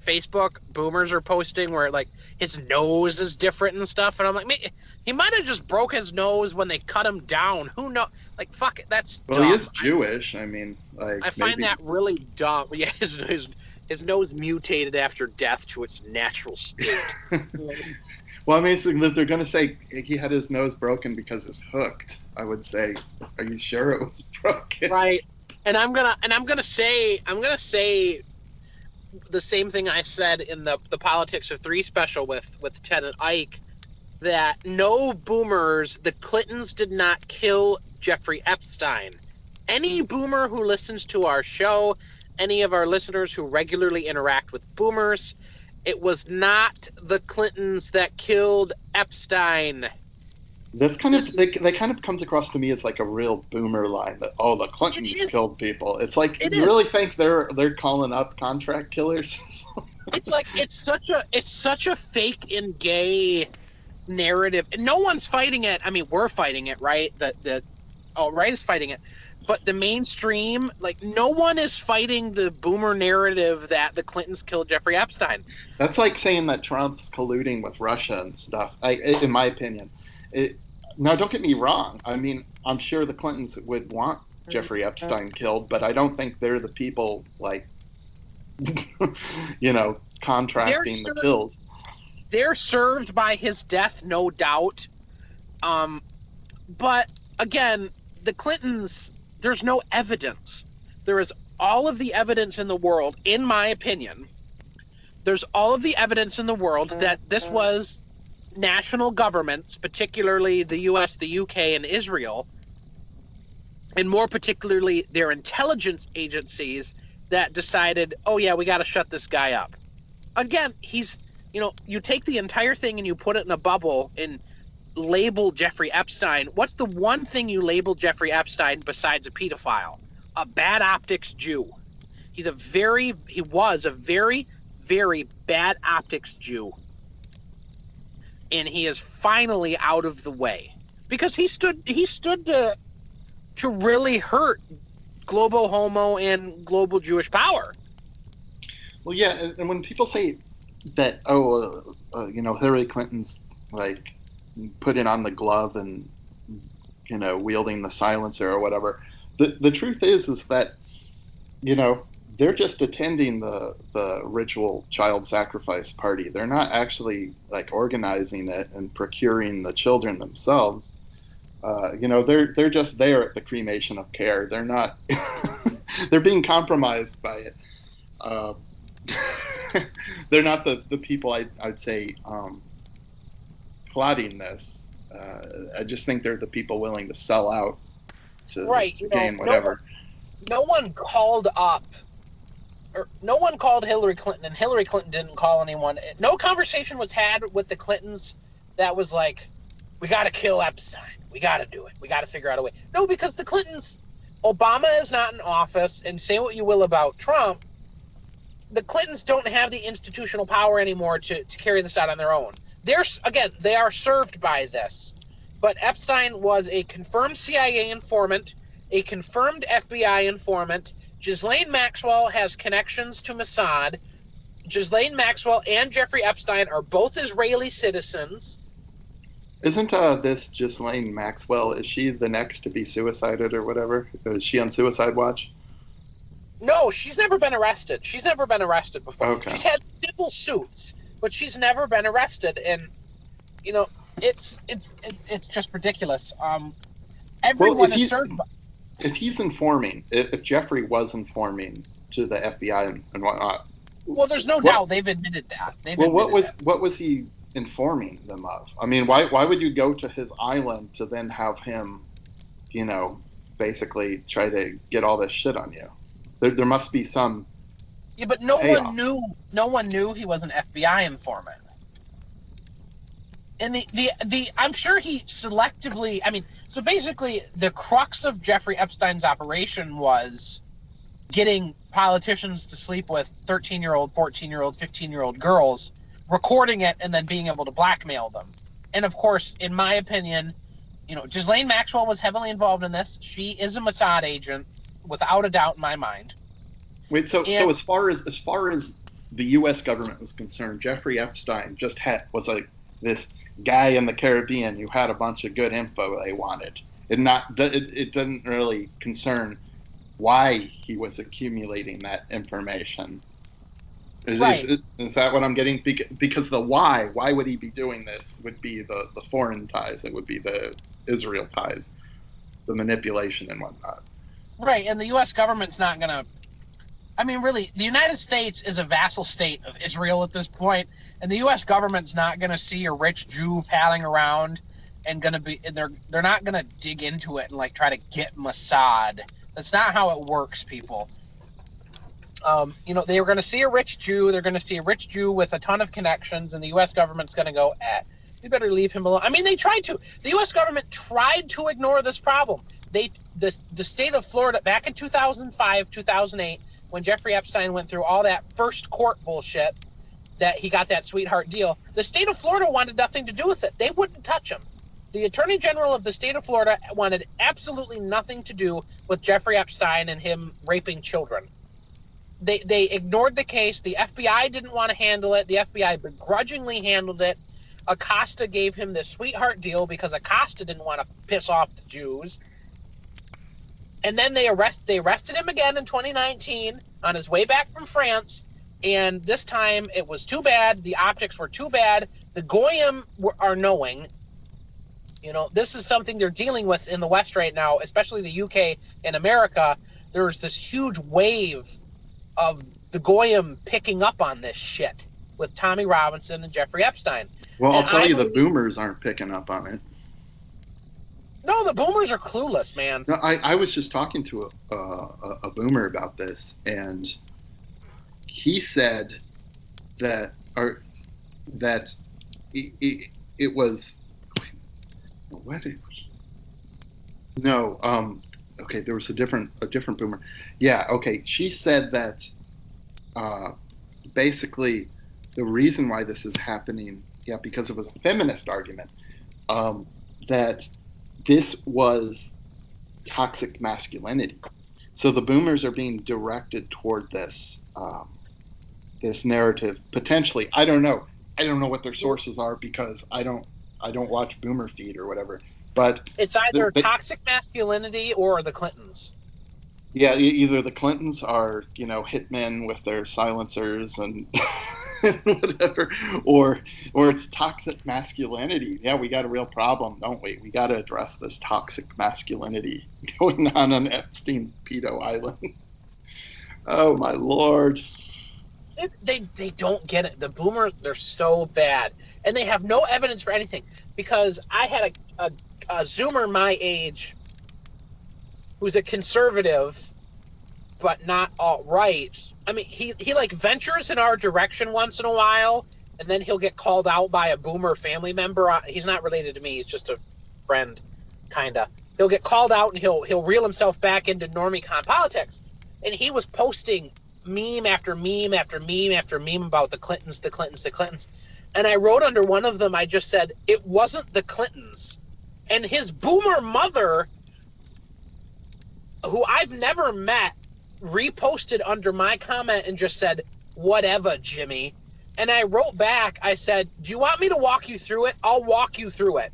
Facebook Boomers are posting where like his nose is different and stuff, and I'm like, he might have just broke his nose when they cut him down. Who knows? Like, fuck it, that's Well, dumb. he is Jewish. I mean, like, I find maybe. that really dumb. Yeah, his nose mutated after death to its natural state. Well, I mean, so they're going to say he had his nose broken because it's hooked. I would say, are you sure it was broken? Right. And I'm gonna say the same thing I said in the Politics of Three special with Ted and Ike, that no Boomers, the Clintons did not kill Jeffrey Epstein. Any Boomer who listens to our show, any of our listeners who regularly interact with Boomers, it was not the Clintons that killed Epstein. That's kind of that kind of comes across to me as like a real Boomer line that, oh, the Clintons killed people. It's like, you really think they're calling up contract killers? It's like it's such a fake and gay narrative, and no one's fighting it. I mean, we're fighting it, right? The alt-right is fighting it, but the mainstream, like, no one is fighting the boomer narrative that the Clintons killed Jeffrey Epstein. That's like saying that Trump's colluding with Russia and stuff. In my opinion, it, now don't get me wrong. I mean, I'm sure the Clintons would want Jeffrey Epstein killed, but I don't think they're the people like, contracting the kills. They're served by his death, no doubt. But again, the Clintons, there's no evidence. There is all of the evidence in the world, in my opinion. There's all of the evidence in the world that this was national governments, particularly the US, the UK, and Israel, and more particularly their intelligence agencies that decided, oh yeah, we got to shut this guy up. Again, you take the entire thing and you put it in a bubble and label Jeffrey Epstein. What's the one thing you label Jeffrey Epstein besides a pedophile? A bad optics Jew. He was a very, very bad optics Jew. And he is finally out of the way. Because he stood to really hurt global homo and global Jewish power. Well, yeah, and when people say that, Hillary Clinton's like putting on the glove and wielding the silencer or whatever, the truth is that they're just attending the ritual child sacrifice party. They're not actually like organizing it and procuring the children themselves. They're just there at the cremation of care. They're not. They're being compromised by it. They're not the people I'd say plotting this. I just think they're the people willing to sell out to gain whatever. No one called up, or no one called Hillary Clinton, and Hillary Clinton didn't call anyone. No conversation was had with the Clintons that was like, we got to kill Epstein. We got to do it. We got to figure out a way. No, because the Clintons, Obama is not in office, and say what you will about Trump, the Clintons don't have the institutional power anymore to carry this out on their own. They are served by this. But Epstein was a confirmed CIA informant, a confirmed FBI informant. Ghislaine Maxwell has connections to Mossad. Ghislaine Maxwell and Jeffrey Epstein are both Israeli citizens. Isn't this Ghislaine Maxwell, is she the next to be suicided or whatever? Is she on suicide watch? No, she's never been arrested. She's never been arrested before. Okay. She's had civil suits, but she's never been arrested. And, it's just ridiculous. Everyone is served by... If he's informing, if Jeffrey was informing to the FBI and whatnot... Well, there's no doubt they've admitted that. What was he informing them of? I mean, why would you go to his island to then have him, basically try to get all this shit on you? There must be some. Yeah, but no one knew he was an FBI informant. And the I'm sure he selectively. I mean, so basically, the crux of Jeffrey Epstein's operation was getting politicians to sleep with 13-year-old, 14-year-old, 15-year-old girls, recording it, and then being able to blackmail them. And of course, in my opinion, Ghislaine Maxwell was heavily involved in this. She is a Mossad agent, without a doubt in my mind. Wait, so as far as the U.S. government was concerned, Jeffrey Epstein just was like this guy in the Caribbean who had a bunch of good info they wanted. It didn't really concern why he was accumulating that information. Is that what I'm getting? Because the why would he be doing this would be the foreign ties. It would be the Israel ties, the manipulation and whatnot. Right, and the U.S. government's not going to... I mean, really, the United States is a vassal state of Israel at this point, and the U.S. government's not going to see a rich Jew palling around and they're not going to dig into it and like try to get Mossad. That's not how it works, people. They were going to see a rich Jew. They're going to see a rich Jew with a ton of connections, and the U.S. government's going to go, we better leave him alone. I mean, they tried to. The U.S. government tried to ignore this problem. The state of Florida, back in 2005, 2008, when Jeffrey Epstein went through all that first court bullshit, that he got that sweetheart deal, the state of Florida wanted nothing to do with it. They wouldn't touch him. The Attorney General of the state of Florida wanted absolutely nothing to do with Jeffrey Epstein and him raping children. They ignored the case. The FBI didn't want to handle it. The FBI begrudgingly handled it. Acosta gave him this sweetheart deal because Acosta didn't want to piss off the Jews. And then they arrested him again in 2019 on his way back from France. And this time it was too bad. The optics were too bad. The Goyim are knowing. You know, this is something they're dealing with in the West right now, especially the UK and America. There's this huge wave of the Goyim picking up on this shit with Tommy Robinson and Jeffrey Epstein. Well, And I'll tell you, the boomers aren't picking up on it. No, the boomers are clueless, man. No, I was just talking to a boomer about this, and he said that it was what? No, okay, there was a different boomer. Yeah, okay. She said that basically the reason why this is happening, yeah, because it was a feminist argument, that this was toxic masculinity. So the boomers are being directed toward this this narrative potentially. I don't know what their sources are because I don't watch Boomer Feed or whatever. But it's either toxic masculinity or the Clintons. Yeah, either the Clintons are, hitmen with their silencers and whatever, or it's toxic masculinity. Yeah, we got a real problem, don't we? We got to address this toxic masculinity going on Epstein's pedo island. Oh my Lord. They don't get it. The boomers, they're so bad, and they have no evidence for anything. Because I had a Zoomer my age who's a conservative, but not alt-right. I mean, he like ventures in our direction once in a while, and then he'll get called out by a boomer family member. He's not related to me. He's just a friend, kinda. He'll get called out, and he'll reel himself back into normie-con politics. And he was posting meme after meme after meme after meme about the Clintons, the Clintons, the Clintons. And I wrote under one of them, I just said, it wasn't the Clintons. And his boomer mother, who I've never met, reposted under my comment and just said, whatever, Jimmy. And I wrote back, I said, do you want me to walk you through it? I'll walk you through it.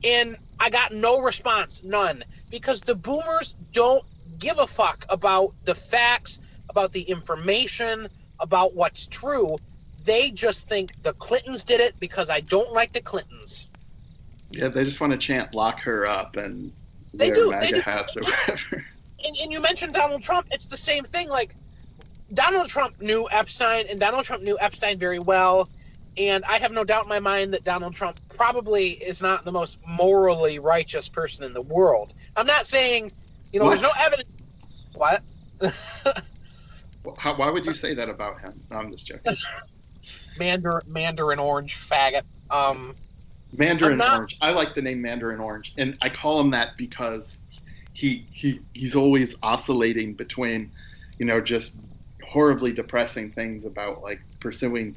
And I got no response, none. Because the boomers don't give a fuck about the facts, about the information, about what's true. They just think the Clintons did it because I don't like the Clintons. Yeah, they just want to chant "lock her up" and wear MAGA hats or whatever. And you mentioned Donald Trump. It's the same thing. Like, Donald Trump knew Epstein, and Donald Trump knew Epstein very well. And I have no doubt in my mind that Donald Trump probably is not the most morally righteous person in the world. I'm not saying, there's no evidence. What? Why would you say that about him? No, I'm just joking. Mandarin orange faggot. Mandarin Orange. I like the name Mandarin Orange, and I call him that because he's always oscillating between, just horribly depressing things about like pursuing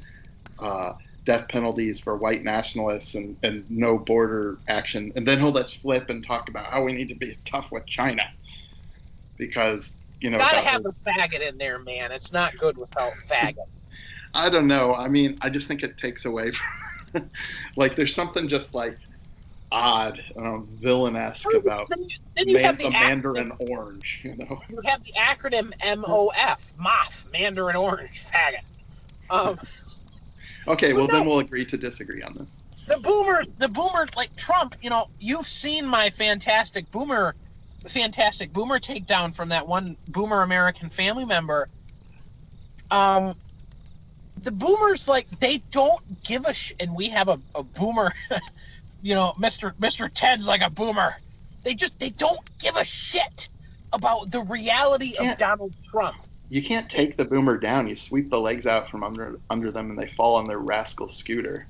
death penalties for white nationalists and no border action, and then he'll just flip and talk about how we need to be tough with China because gotta have a faggot in there, man. It's not good without faggot. I don't know. I mean, I just think it takes away from like there's something just like odd, villainous about the Mandarin Orange. You have the acronym MOF, MOF, Mandarin Orange, faggot. Okay, well then we'll agree to disagree on this. The boomers like Trump. You've seen my fantastic boomer takedown from that one boomer American family member. The boomers, like, they don't give a shit, and we have a boomer, Mr. Ted's like a boomer. They don't give a shit about the reality of Donald Trump. You can't take the boomer down. You sweep the legs out from under them, and they fall on their rascal scooter.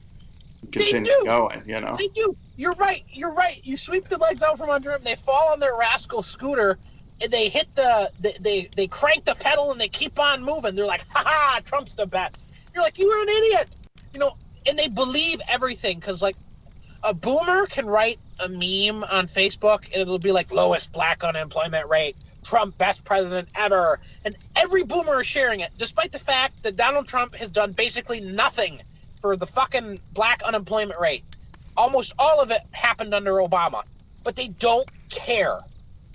Continue going, They do. You're right. You sweep the legs out from under them, they fall on their rascal scooter, and they hit they crank the pedal, and they keep on moving. They're like, ha, Trump's the best. You're like, you are an idiot. And they believe everything because, like, a boomer can write a meme on Facebook, and it'll be like lowest black unemployment rate, Trump best president ever, and every boomer is sharing it, despite the fact that Donald Trump has done basically nothing for the fucking black unemployment rate. Almost all of it happened under Obama, but they don't care.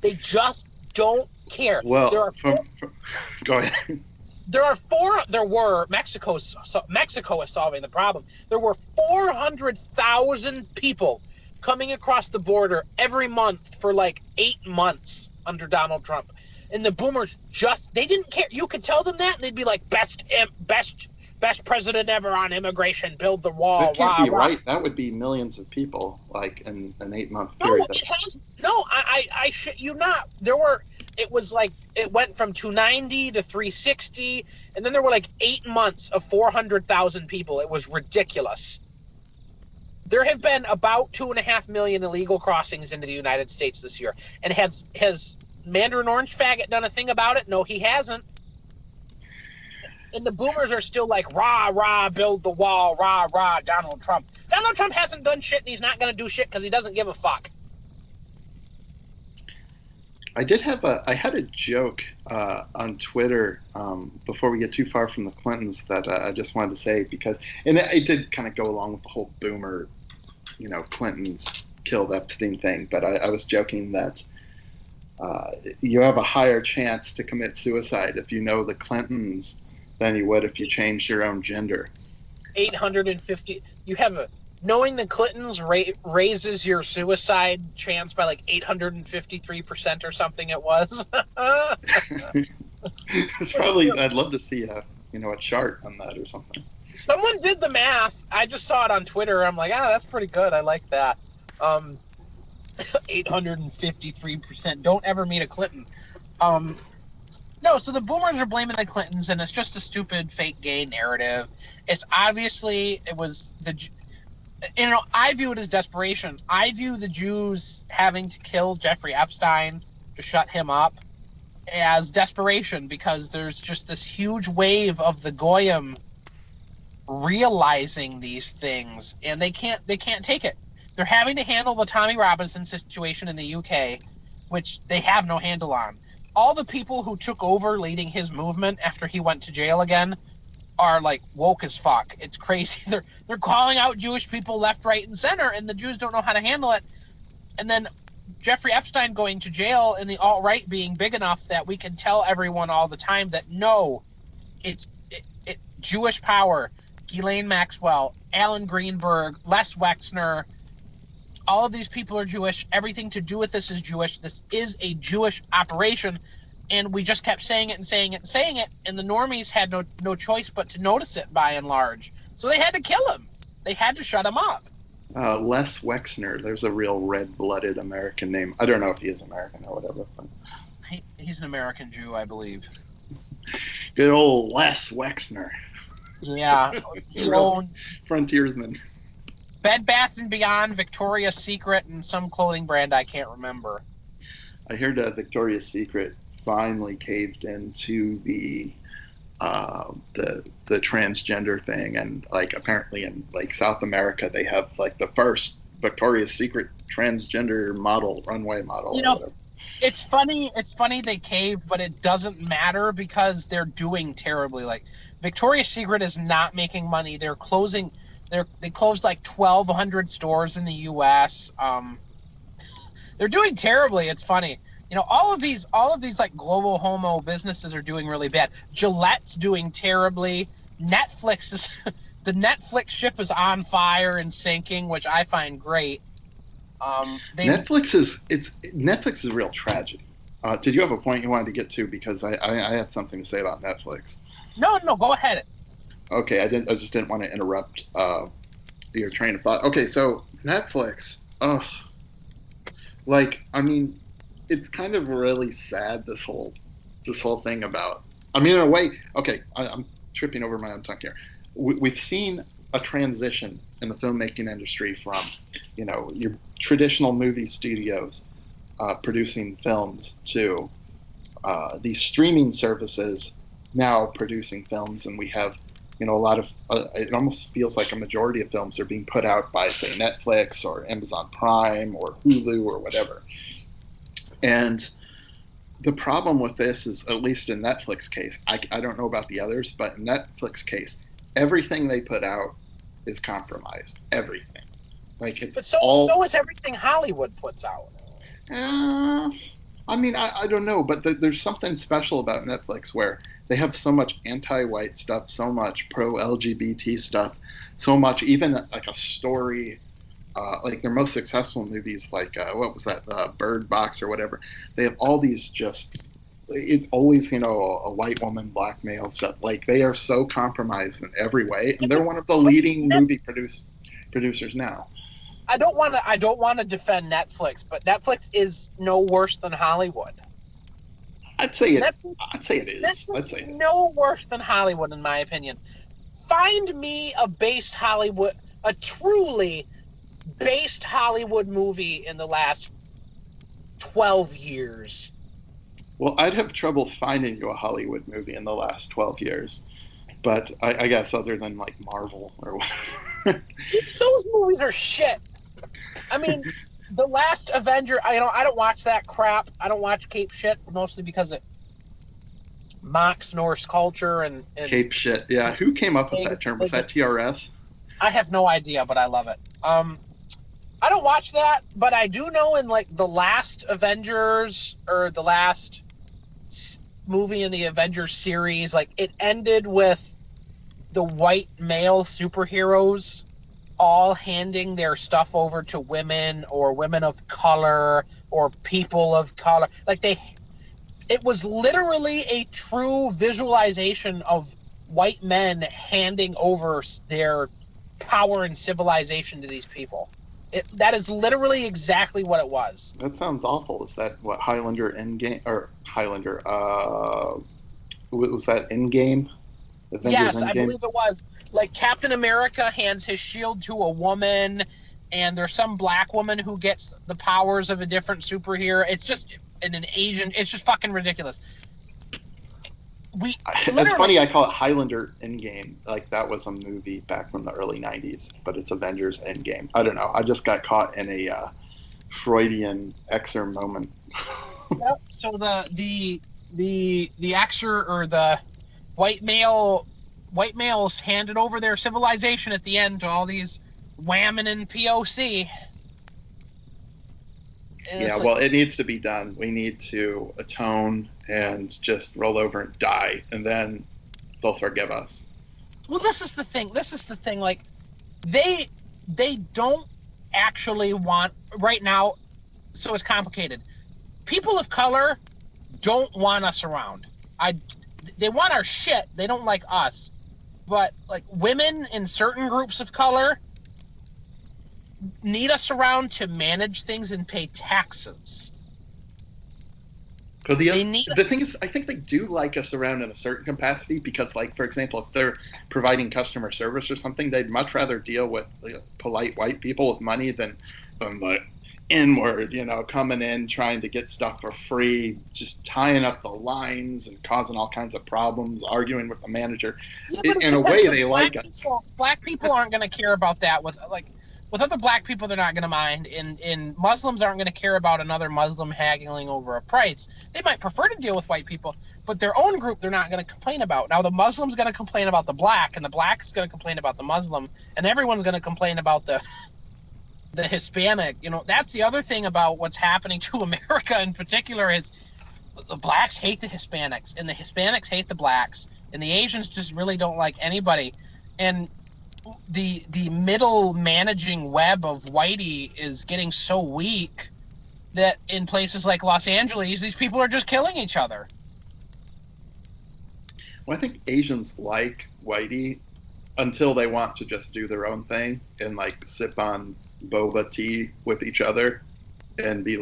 They just don't care. There Well, are four, go ahead. there were Mexico is solving the problem. There were 400,000 people coming across the border every month for like 8 months under Donald Trump. And the boomers they didn't care. You could tell them that and they'd be like best president ever on immigration, build the wall. That can't rah, be rah. right. That would be millions of people, like in an 8-month No, period. it has no. I shit you not. It was like it went from 290 to 360, and then there were like 8 months of 400,000 people. It was ridiculous. There have been about 2.5 million illegal crossings into the United States this year, and has Mandarin Orange faggot done a thing about it? No, he hasn't. And the boomers are still like, rah, rah, build the wall, rah, rah, Donald Trump. Donald Trump hasn't done shit, and he's not going to do shit because he doesn't give a fuck. I had a joke on Twitter before we get too far from the Clintons that I just wanted to say and it did kind of go along with the whole boomer, Clintons killed Epstein thing. But I was joking that you have a higher chance to commit suicide if you know the Clintons than you would if you changed your own gender. 850. Knowing the Clintons raises your suicide chance by like 853% or something. It was. It's probably. I'd love to see a chart on that or something. Someone did the math. I just saw it on Twitter. I'm like, that's pretty good. I like that. 853%. Don't ever meet a Clinton. No, so the boomers are blaming the Clintons, and it's just a stupid fake gay narrative. It was I view it as desperation. I view the Jews having to kill Jeffrey Epstein to shut him up as desperation, because there's just this huge wave of the Goyim realizing these things, and they can't take it. They're having to handle the Tommy Robinson situation in the UK, which they have no handle on. All the people who took over leading his movement after he went to jail again are like woke as fuck. It's crazy. They're calling out Jewish people left, right, and center, and the Jews don't know how to handle it. And then Jeffrey Epstein going to jail and the alt-right being big enough that we can tell everyone all the time that no, it's Jewish power. Ghislaine Maxwell, Alan Greenberg, Les Wexner, all of these people are Jewish. Everything to do with this is Jewish. This is a Jewish operation. And we just kept saying it and saying it and saying it, and the normies had no choice but to notice it by and large. So they had to kill him. They had to shut him up. Les Wexner, there's a real red-blooded American name. I don't know if he is American or whatever. But... He's an American Jew, I believe. Good old Les Wexner. Yeah. He owns frontiersman. Bed Bath & Beyond, Victoria's Secret, and some clothing brand I can't remember. I heard Victoria's Secret finally caved into the transgender thing, and like apparently in like South America they have like the first Victoria's Secret transgender runway model. It's funny they caved, but it doesn't matter because they're doing terribly. Like Victoria's Secret is not making money. They closed like 1,200 stores in the US. They're doing terribly. It's funny. All of these like global homo businesses are doing really bad. Gillette's doing terribly. The Netflix ship is on fire and sinking, which I find great. Netflix is a real tragedy. Did you have a point you wanted to get to? Because I have something to say about Netflix. No, go ahead. Okay, I just didn't want to interrupt your train of thought. Okay, so Netflix. It's kind of really sad, this whole thing about. In a way, okay, I'm tripping over my own tongue here. We've seen a transition in the filmmaking industry from, your traditional movie studios producing films to these streaming services now producing films, and we have A lot of it almost feels like a majority of films are being put out by, say, Netflix or Amazon Prime or Hulu or whatever. And the problem with this is, at least in Netflix case, I don't know about the others, but in Netflix case, everything they put out is compromised. Everything. Like it's But so all. so is everything Hollywood puts out. Uh, I don't know, but there's something special about Netflix where they have so much anti-white stuff, so much pro-LGBT stuff, so much, even like a story, like their most successful movies, like what was that, Bird Box or whatever. They have all these just. It's always, a white woman, black male stuff. Like they are so compromised in every way, and they're one of the But leading movie producers now. I don't want to defend Netflix, but Netflix is no worse than Hollywood. I'd say it. Netflix, I'd say it is. I'd Netflix say is it is. no worse than Hollywood, in my opinion. Find me a truly based Hollywood movie in the last 12 years. Well, I'd have trouble finding you a Hollywood movie in the last 12 years, but I guess other than like Marvel or whatever. Those movies are shit. I mean, the last Avenger, I don't watch that crap. I don't watch Cape shit, mostly because it mocks Norse culture and Cape shit. Yeah, who came up with that term? Was that TRS? I have no idea, but I love it. I don't watch that, but I do know in like the last Avengers or the last movie in the Avengers series, like it ended with the white male superheroes all handing their stuff over to women or women of color or people of color. It was literally a true visualization of white men handing over their power and civilization to these people. That is literally exactly what it was. That sounds awful. Is that what Highlander Endgame or Highlander? Was that Endgame? Avengers Yes, I Endgame? believe it was. Like Captain America hands his shield to a woman, and there's some black woman who gets the powers of a different superhero. It's just an Asian. It's just fucking ridiculous. We It's literally. funny I call it Highlander Endgame. Like that was a movie back from the early '90s, but it's Avengers Endgame. I don't know. I just got caught in a Freudian Xer moment. Yep. So the Xer or the white males handed over their civilization at the end to all these whammon and POC. And Yeah, it's like, well, it needs to be done. We need to atone and just roll over and die, and then they'll forgive us. well, this is the thing. This is the thing. Like, they don't actually want right now. So it's complicated. People of color don't want us around. I They want our shit. They don't like us. But like women in certain groups of color need us around to manage things and pay taxes. But They need the thing is, I think they do like us around in a certain capacity because, like, for example, if they're providing customer service or something, they'd much rather deal with polite white people with money than the inward, coming in trying to get stuff for free, just tying up the lines and causing all kinds of problems, arguing with the manager. yeah, but In a way, they like us. Black people aren't going to care about that. With other black people, they're not going to mind. And Muslims aren't going to care about another Muslim haggling over a price. They might prefer to deal with white people, but their own group they're not going to complain about. Now the Muslim's going to complain about the black, and the black is going to complain about the Muslim, and everyone's going to complain about the Hispanic. That's the other thing about what's happening to America in particular is the blacks hate the Hispanics, and the Hispanics hate the blacks, and the Asians just really don't like anybody. And the middle managing web of whitey is getting so weak that in places like Los Angeles, these people are just killing each other. Well, I think Asians like whitey until they want to just do their own thing and like sip on boba tea with each other and be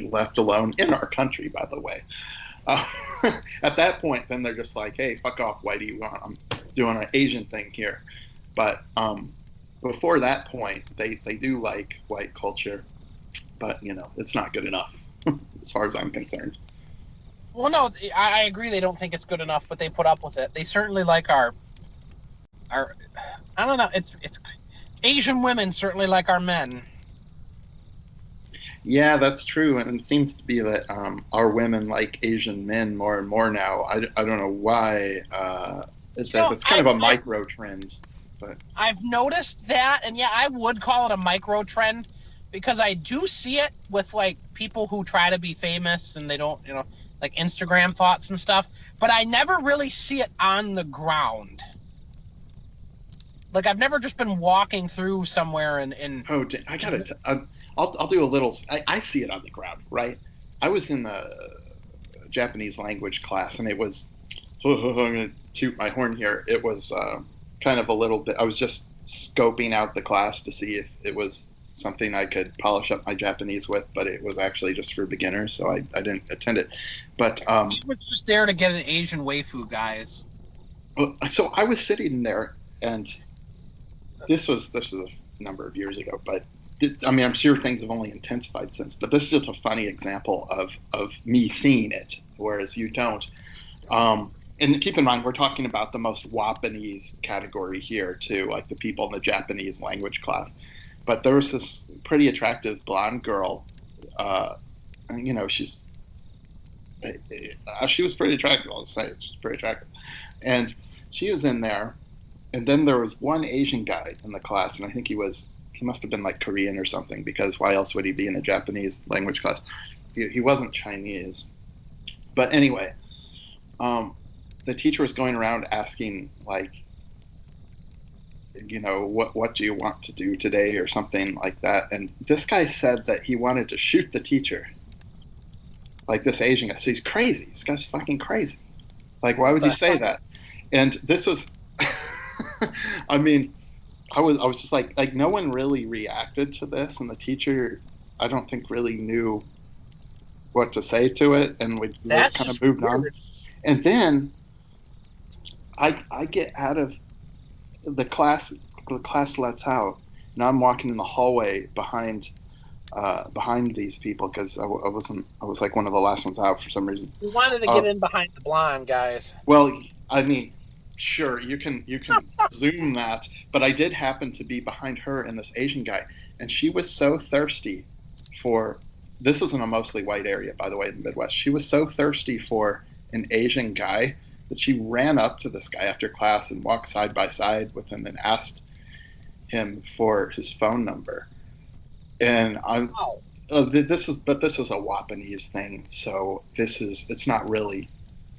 left alone in our country, by the way. Uh, at that point, then they're just like, hey, fuck off, whitey. I'm doing an Asian thing here. But before that point, they do like white culture, but it's not good enough as far as I'm concerned. Well, no, I agree they don't think it's good enough, but they put up with it. They certainly like our Our I don't know. It's Asian women certainly like our men. Yeah, that's true, and it seems to be that our women like Asian men more and more now. I don't know why. You know, That's kind of a micro trend, but I've noticed that, and yeah, I would call it a micro trend because I do see it with like people who try to be famous and they don't, like Instagram thoughts and stuff. But I never really see it on the ground. Like I've never just been walking through somewhere and oh, I gotta. I'll do a little. I see it on the ground, right? I was in a Japanese language class, and it was. I'm gonna toot my horn here. It was kind of a little bit. I was just scoping out the class to see if it was something I could polish up my Japanese with, but it was actually just for beginners, so I didn't attend it. But I was just there to get an Asian waifu, guys. so I was sitting there, and this was a number of years ago, but I mean, I'm sure things have only intensified since. But this is just a funny example of me seeing it, whereas you don't. And keep in mind, we're talking about the most Wapanese category here, too, like the people in the Japanese language class. But there was this pretty attractive blonde girl. And, she was pretty attractive. I'll say she was pretty attractive, and she was in there. And then there was one Asian guy in the class, and I think he must have been like Korean or something, because why else would he be in a Japanese language class? He wasn't Chinese, but anyway, the teacher was going around asking like, what do you want to do today or something like that, and this guy said that he wanted to shoot the teacher. Like this Asian guy, so he's crazy. This guy's fucking crazy. Like, why would you say that? And this was, I mean, I was just like no one really reacted to this, and the teacher, I don't think really knew what to say to it, and we That's just kind of just moved on. weird. And then I get out of the class. The class lets out, and I'm walking in the hallway behind these people because I was like one of the last ones out for some reason. We wanted to Uh, get in behind the blonde guys. well, I mean, sure, you can zoom that, but I did happen to be behind her and this Asian guy, and she was so thirsty for. This was in a mostly white area, by the way, in the Midwest. She was so thirsty for an Asian guy that she ran up to this guy after class and walked side by side with him and asked him for his phone number. And I'm Wow. this is a Wapanese thing, so it's not really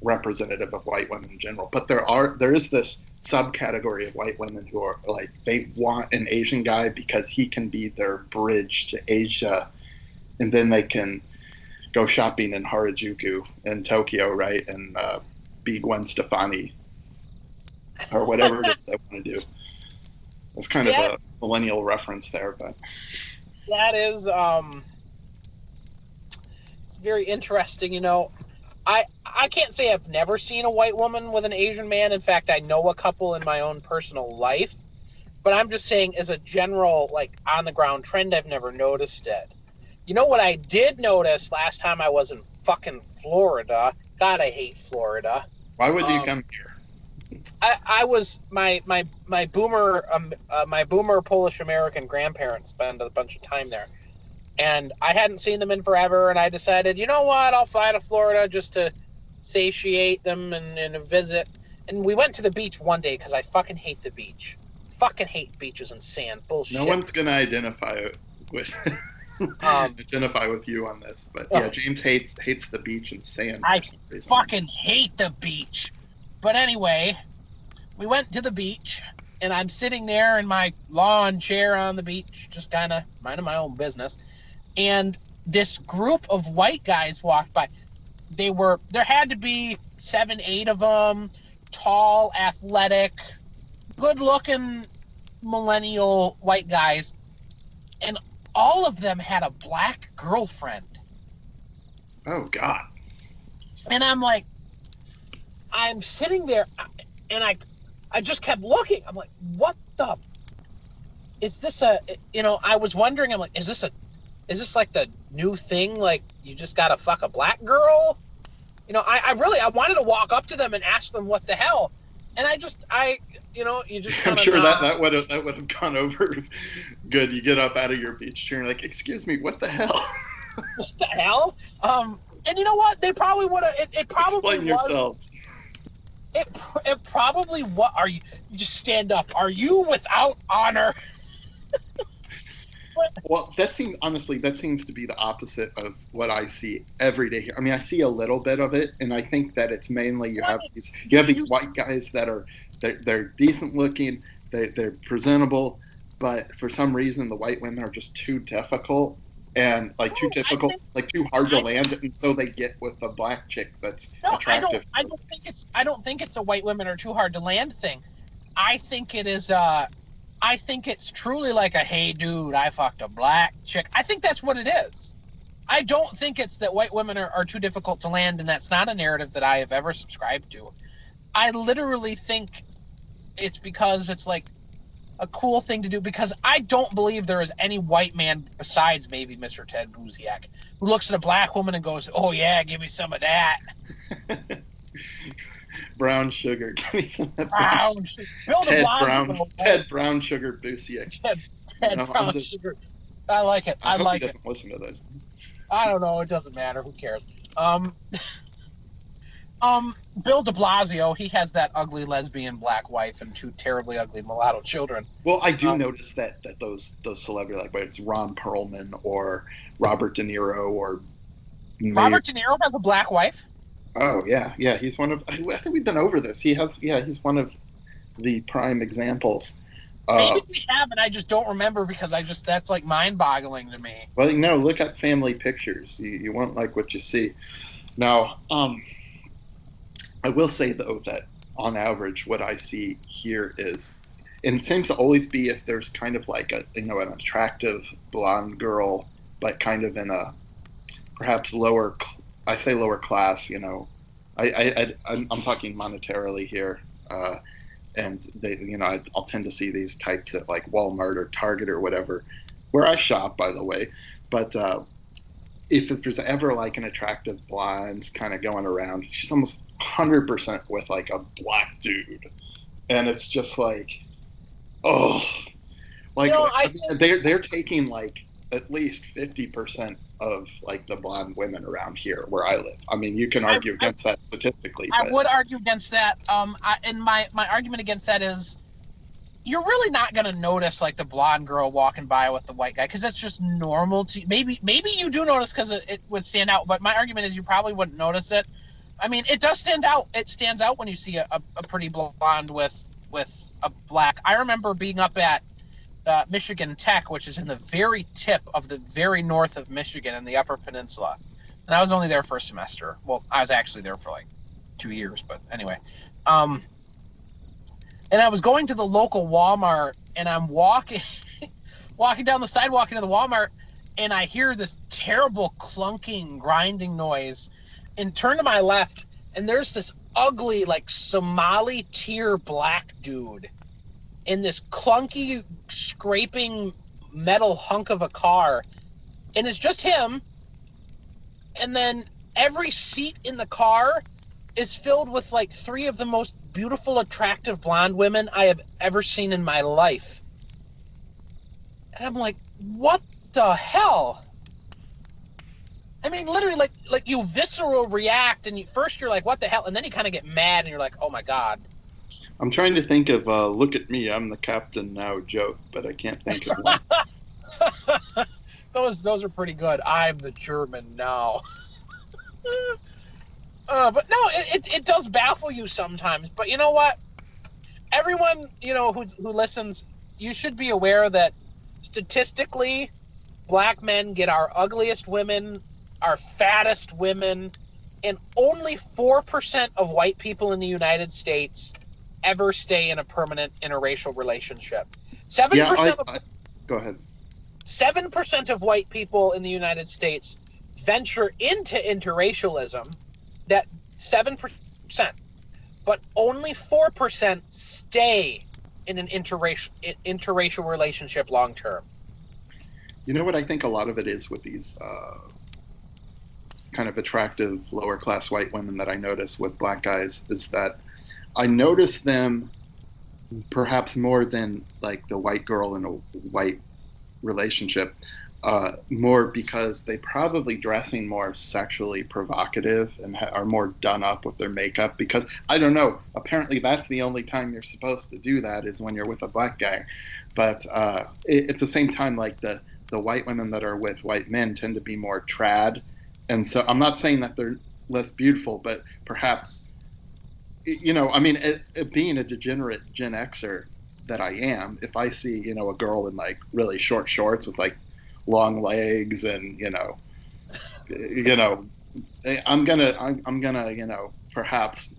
representative of white women in general. But there is this subcategory of white women who are like they want an Asian guy because he can be their bridge to Asia, and then they can go shopping in Harajuku in Tokyo, right, and be Gwen Stefani or whatever it is they want to do. It's kind of Yeah, a millennial reference there, but that is it's very interesting. I can't say I've never seen a white woman with an Asian man. In fact, I know a couple in my own personal life. But I'm just saying, as a general, like, on the ground trend, I've never noticed it. You know what I did notice last time I was in fucking Florida? God, I hate Florida. why would you come here? I was my boomer Polish American grandparents spent a bunch of time there, and I hadn't seen them in forever, and I decided, you know what, I'll fly to Florida just to satiate them and visit. And we went to the beach one day because I fucking hate the beach. Fucking hate beaches and sand. Bullshit. No one's gonna identify with identify with you on this, but yeah, James hates the beach and sand. I fucking hate the beach. But anyway, we went to the beach, and I'm sitting there in my lawn chair on the beach, just kind of minding my own business. And this group of white guys walked by. There had to be 7, 8 of them, tall, athletic, good-looking millennial white guys. And all of them had a black girlfriend. Oh God. And I'm sitting there, and I just kept looking. I'm like, what the? Is this I was wondering, I'm like, is this like the new thing? Like, you just gotta fuck a black girl? I wanted to walk up to them and ask them what the hell. And you just I'm kind of sure that nod. that would have gone over good. You get up out of your beach chair and like, excuse me, what the hell? What the hell? And you know what? They probably would have. It probably Explain was. yourselves. It probably what are you? You just stand up. Are you without honor? Well, that seems to be the opposite of what I see every day here. I mean, I see a little bit of it, and I think that it's mainly Well, I mean, you you have these you white guys that are they're decent looking, they're presentable, but for some reason the white women are just too difficult and like too no, difficult, like too hard to I land, and so they get with the black chick that's no, attractive. I don't think it's a white women are too hard to land thing. I think it is I think it's truly like a hey dude, I fucked a black chick. I think that's what it is. I don't think it's that white women are too difficult to land, and that's not a narrative that I have ever subscribed to. I literally think it's because it's like a cool thing to do, because I don't believe there is any white man besides maybe Mr. Ted Buziak who looks at a black woman and goes, "Oh yeah, give me some of that." Brown sugar. Give me some of that brown Brown, Bill De Blasio, Ted Brown sugar Busiek. Ted, You Ted know, I'm Brown just. sugar. I like it. I I hope he like it. doesn't listen to this. I don't know. It doesn't matter. Who cares? Um, Bill De Blasio. He has that ugly lesbian black wife and two terribly ugly mulatto children. Well, I do Um, notice that those celebrities, like whether it's Ron Perlman or Robert De Niro or Mayor. Robert De Niro has a black wife. Oh yeah, he's one of. I think we've been over this. He's one of the prime examples. Maybe Uh, we have, and I just don't remember because that's like mind-boggling to me. well, look at family pictures. You won't like what you see. Now, I will say though that on average, what I see here is, and it seems to always be if there's kind of like an attractive blonde girl, but kind of in a perhaps lower, I say lower class. I'm talking monetarily here, and I'll tend to see these types at like Walmart or Target or whatever, where I shop, by the way. But if there's ever like an attractive blonde kind of going around, she's almost 100% with like a black dude, and it's just like, oh, You like know, I mean, they're taking like at least 50% of like the blonde women around here where I live. I mean, you can I, argue I, against that statistically, I but would argue against that. And my argument against that is you're really not going to notice like the blonde girl walking by with the white guy because that's just normal to you. Maybe you do notice because it would stand out, but my argument is you probably wouldn't notice it. I mean, it does stand out. It stands out when you see a pretty blonde with a black. I remember being up at Michigan Tech, which is in the very tip of the very north of Michigan in the Upper Peninsula, and I was only there for a semester. Well, I was actually there for like 2 years, but anyway. Um, and I was going to the local Walmart, and I'm walking walking down the sidewalk into the Walmart, and I hear this terrible clunking, grinding noise, and turn to my left, and there's this ugly, like Somali tier black dude in this clunky, scraping metal hunk of a car, and it's just him. And then every seat in the car is filled with like three of the most beautiful, attractive blonde women I have ever seen in my life. And I'm like, what the hell? I mean, literally, like you visceral react, and first you're like, what the hell? And then you kind of get mad, and you're like, oh my God. I'm trying to think of "Look at me, I'm the captain now" joke, but I can't think of one. Those are pretty good. I'm the German now. But no, it does baffle you sometimes. But you know what? Everyone who listens, you should be aware that statistically, black men get our ugliest women, our fattest women, and only 4% of white people in the United States ever stay in a permanent interracial relationship. Seven Yeah, percent of go ahead. 7% of white people in the United States venture into interracialism. That 7%, but only 4% stay in an interracial relationship long term. You know what I think a lot of it is with these kind of attractive lower class white women that I notice with black guys is that I notice them perhaps more than like the white girl in a white relationship, more because they probably dressing more sexually provocative and are more done up with their makeup. Because I don't know, apparently that's the only time you're supposed to do that is when you're with a black guy. But at the same time, like the white women that are with white men tend to be more trad, and so I'm not saying that they're less beautiful, but perhaps I mean, being a degenerate Gen Xer that I am, if I see, a girl in like really short shorts with like long legs and, you know, I'm gonna, perhaps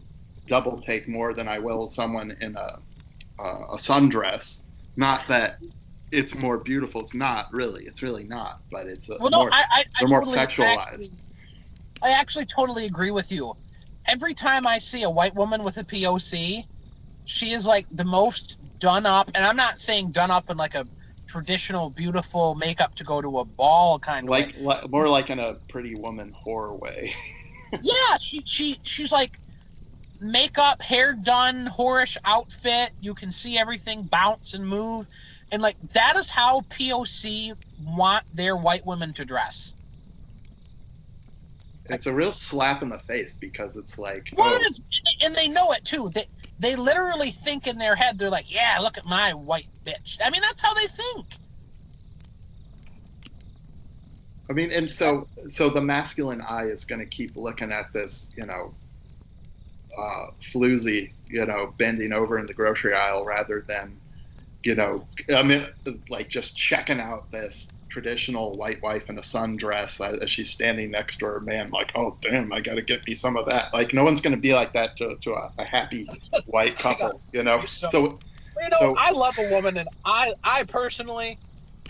double take more than I will someone in a sundress. Not that it's more beautiful. It's not really. It's really not. But it's Well, no, more. I They're more totally, sexualized. I actually totally agree with you. Every time I see a white woman with a POC, she is like the most done up, and I'm not saying done up in like a traditional beautiful makeup to go to a ball kind of way. Like more like in a Pretty Woman horror way. Yeah, she's like makeup, hair done, whorish outfit. You can see everything bounce and move, and like that is how POC want their white women to dress. It's a real slap in the face because it's like, Well, it is, and they know it too. They literally think in their head, they're like, "Yeah, look at my white bitch." I mean, that's how they think. I mean, and so the masculine eye is going to keep looking at this, floozy, bending over in the grocery aisle rather than, I mean, like just checking out this traditional white wife in a sundress as she's standing next to her man, like, oh damn, I got to get me some of that. Like, no one's going to be like that to a happy white couple, So, so I love a woman, and I personally,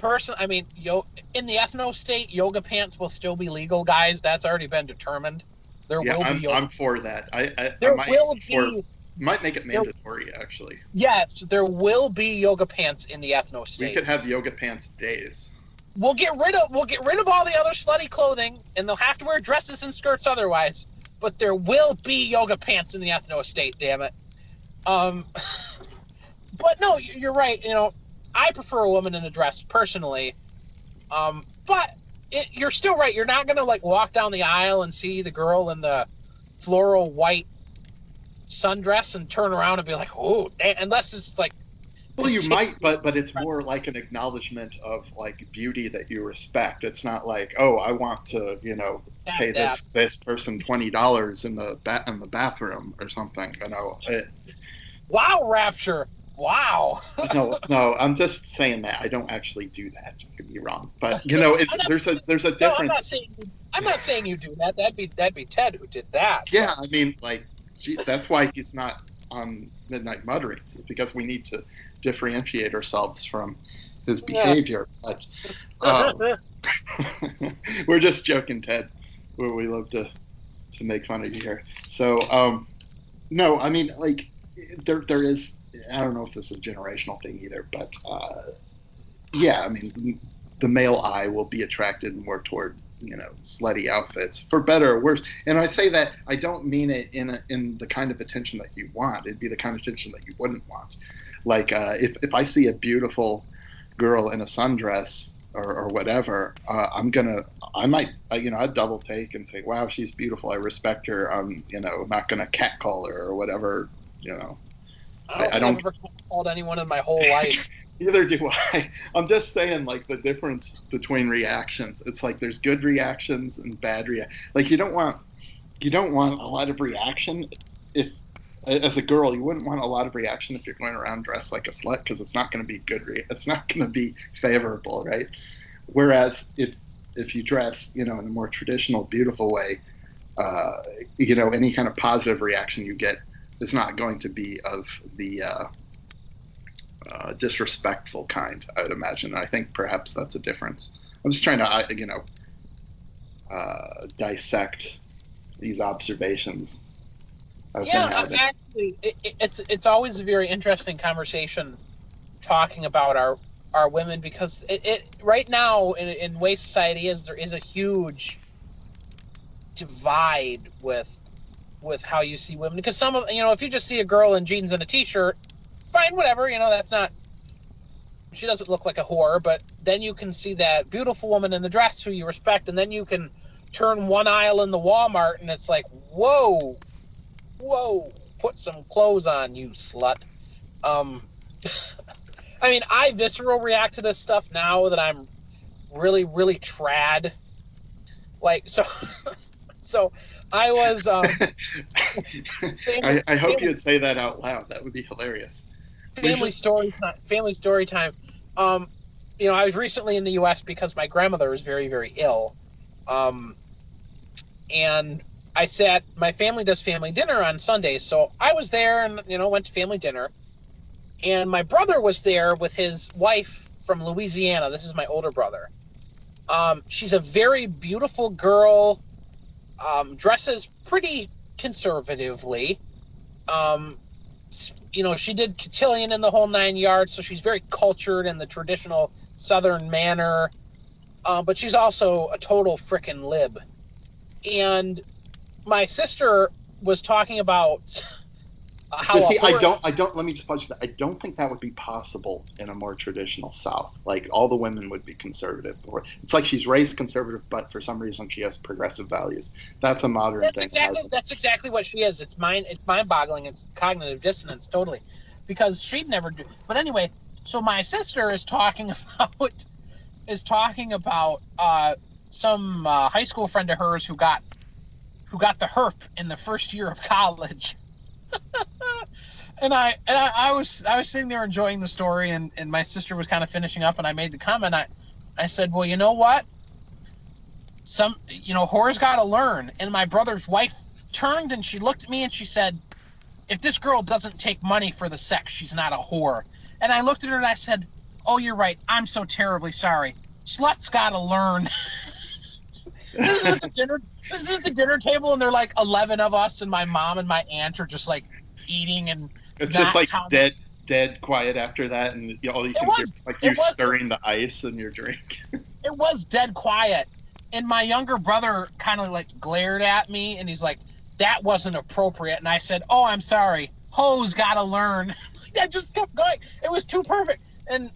I mean, in the ethno state, yoga pants will still be legal, guys. That's already been determined. There yeah, will be yoga. I'm for that. There I might will be. might make it mandatory actually. Yes, there will be yoga pants in the ethno state. We could have yoga pants days. We'll get rid of all the other slutty clothing, and they'll have to wear dresses and skirts otherwise. But there will be yoga pants in the ethno state. Damn it. But no, you're right. I prefer a woman in a dress personally. But you're still right. You're not gonna like walk down the aisle and see the girl in the floral white sundress and turn around and be like, "Oh," unless it's like. Well, you might, but it's more like an acknowledgement of like beauty that you respect. It's not like, oh, I want to, pay this person $20 in the bathroom or something. Wow, Rapture. Wow. No, I'm just saying that I don't actually do that. Don't get me wrong, but there's a difference. No, I'm not saying you do that. That'd be Ted who did that. Yeah, I mean, like, that's why he's not on Midnight Mutterings. It's because we need to differentiate ourselves from his behavior. Yeah. But we're just joking, Ted. We love to make fun of you here. So no, I mean, like, there is. I don't know if this is a generational thing either, but yeah, I mean, the male eye will be attracted more toward slutty outfits, for better or worse. And I say that I don't mean it in the kind of attention that you want. It'd be the kind of attention that you wouldn't want. Like if I see a beautiful girl in a sundress or whatever, I'd double take and say, wow, she's beautiful. I respect her. I'm not gonna catcall her or whatever. I don't ever called anyone in my whole life. Neither do I. I'm just saying, like, the difference between reactions. It's like there's good reactions and bad reactions. Like, you don't want a lot of reaction if, as a girl, you wouldn't want a lot of reaction if you're going around dressed like a slut, because it's not going to be good. It's not going to be favorable, right? Whereas if you dress, in a more traditional, beautiful way, any kind of positive reaction you get is not going to be of the disrespectful kind, I would imagine. I think perhaps that's a difference. I'm just trying to, dissect these observations. Yeah, actually, it's always a very interesting conversation talking about our women, because it right now in the way society is, there is a huge divide with with how you see women, because some of, if you just see a girl in jeans and a t-shirt, fine, whatever, that's not, she doesn't look like a whore, but then you can see that beautiful woman in the dress who you respect, and then you can turn one aisle in the Walmart and it's like, whoa, put some clothes on, you slut. um I mean, I visceral react to this stuff now that I'm really, really trad. Like, so I was family, I hope family, you'd say that out loud. That would be hilarious. We family just story time. Family story time. Um, I was recently in the U.S. because my grandmother was very, very ill. Um, and my family does family dinner on Sundays, so I was there and went to family dinner. And my brother was there with his wife from Louisiana. This is my older brother. She's a very beautiful girl. Dresses pretty conservatively. Um, she did cotillion in the whole 9 yards, so she's very cultured in the traditional Southern manner. But she's also a total frickin' lib. And my sister was talking about So how a see, I horror. don't, I don't. Let me just pause you there. I don't think that would be possible in a more traditional South. Like all the women would be conservative. Or it's like she's raised conservative, but for some reason she has progressive values. That's a modern thing. That's exactly what she is. It's mind-boggling. It's cognitive dissonance, totally, because she'd never do. But anyway, so my sister is talking about some high school friend of hers who got the herp in the first year of college. And I was sitting there enjoying the story, and my sister was kind of finishing up, and I made the comment. I said, well, you know what? Whores got to learn. And my brother's wife turned and she looked at me and she said, if this girl doesn't take money for the sex, she's not a whore. And I looked at her and I said, oh, you're right. I'm so terribly sorry. Sluts got to learn. This is at the dinner table, and there are like 11 of us, and my mom and my aunt are just like eating and It's just not like counting. dead quiet after that, and all you It can hear was is like it you was stirring the ice in your drink. it was dead quiet. And my younger brother kind of like glared at me, and he's like, that wasn't appropriate. And I said, oh, I'm sorry. Hoes gotta learn. I just kept going. It was too perfect. And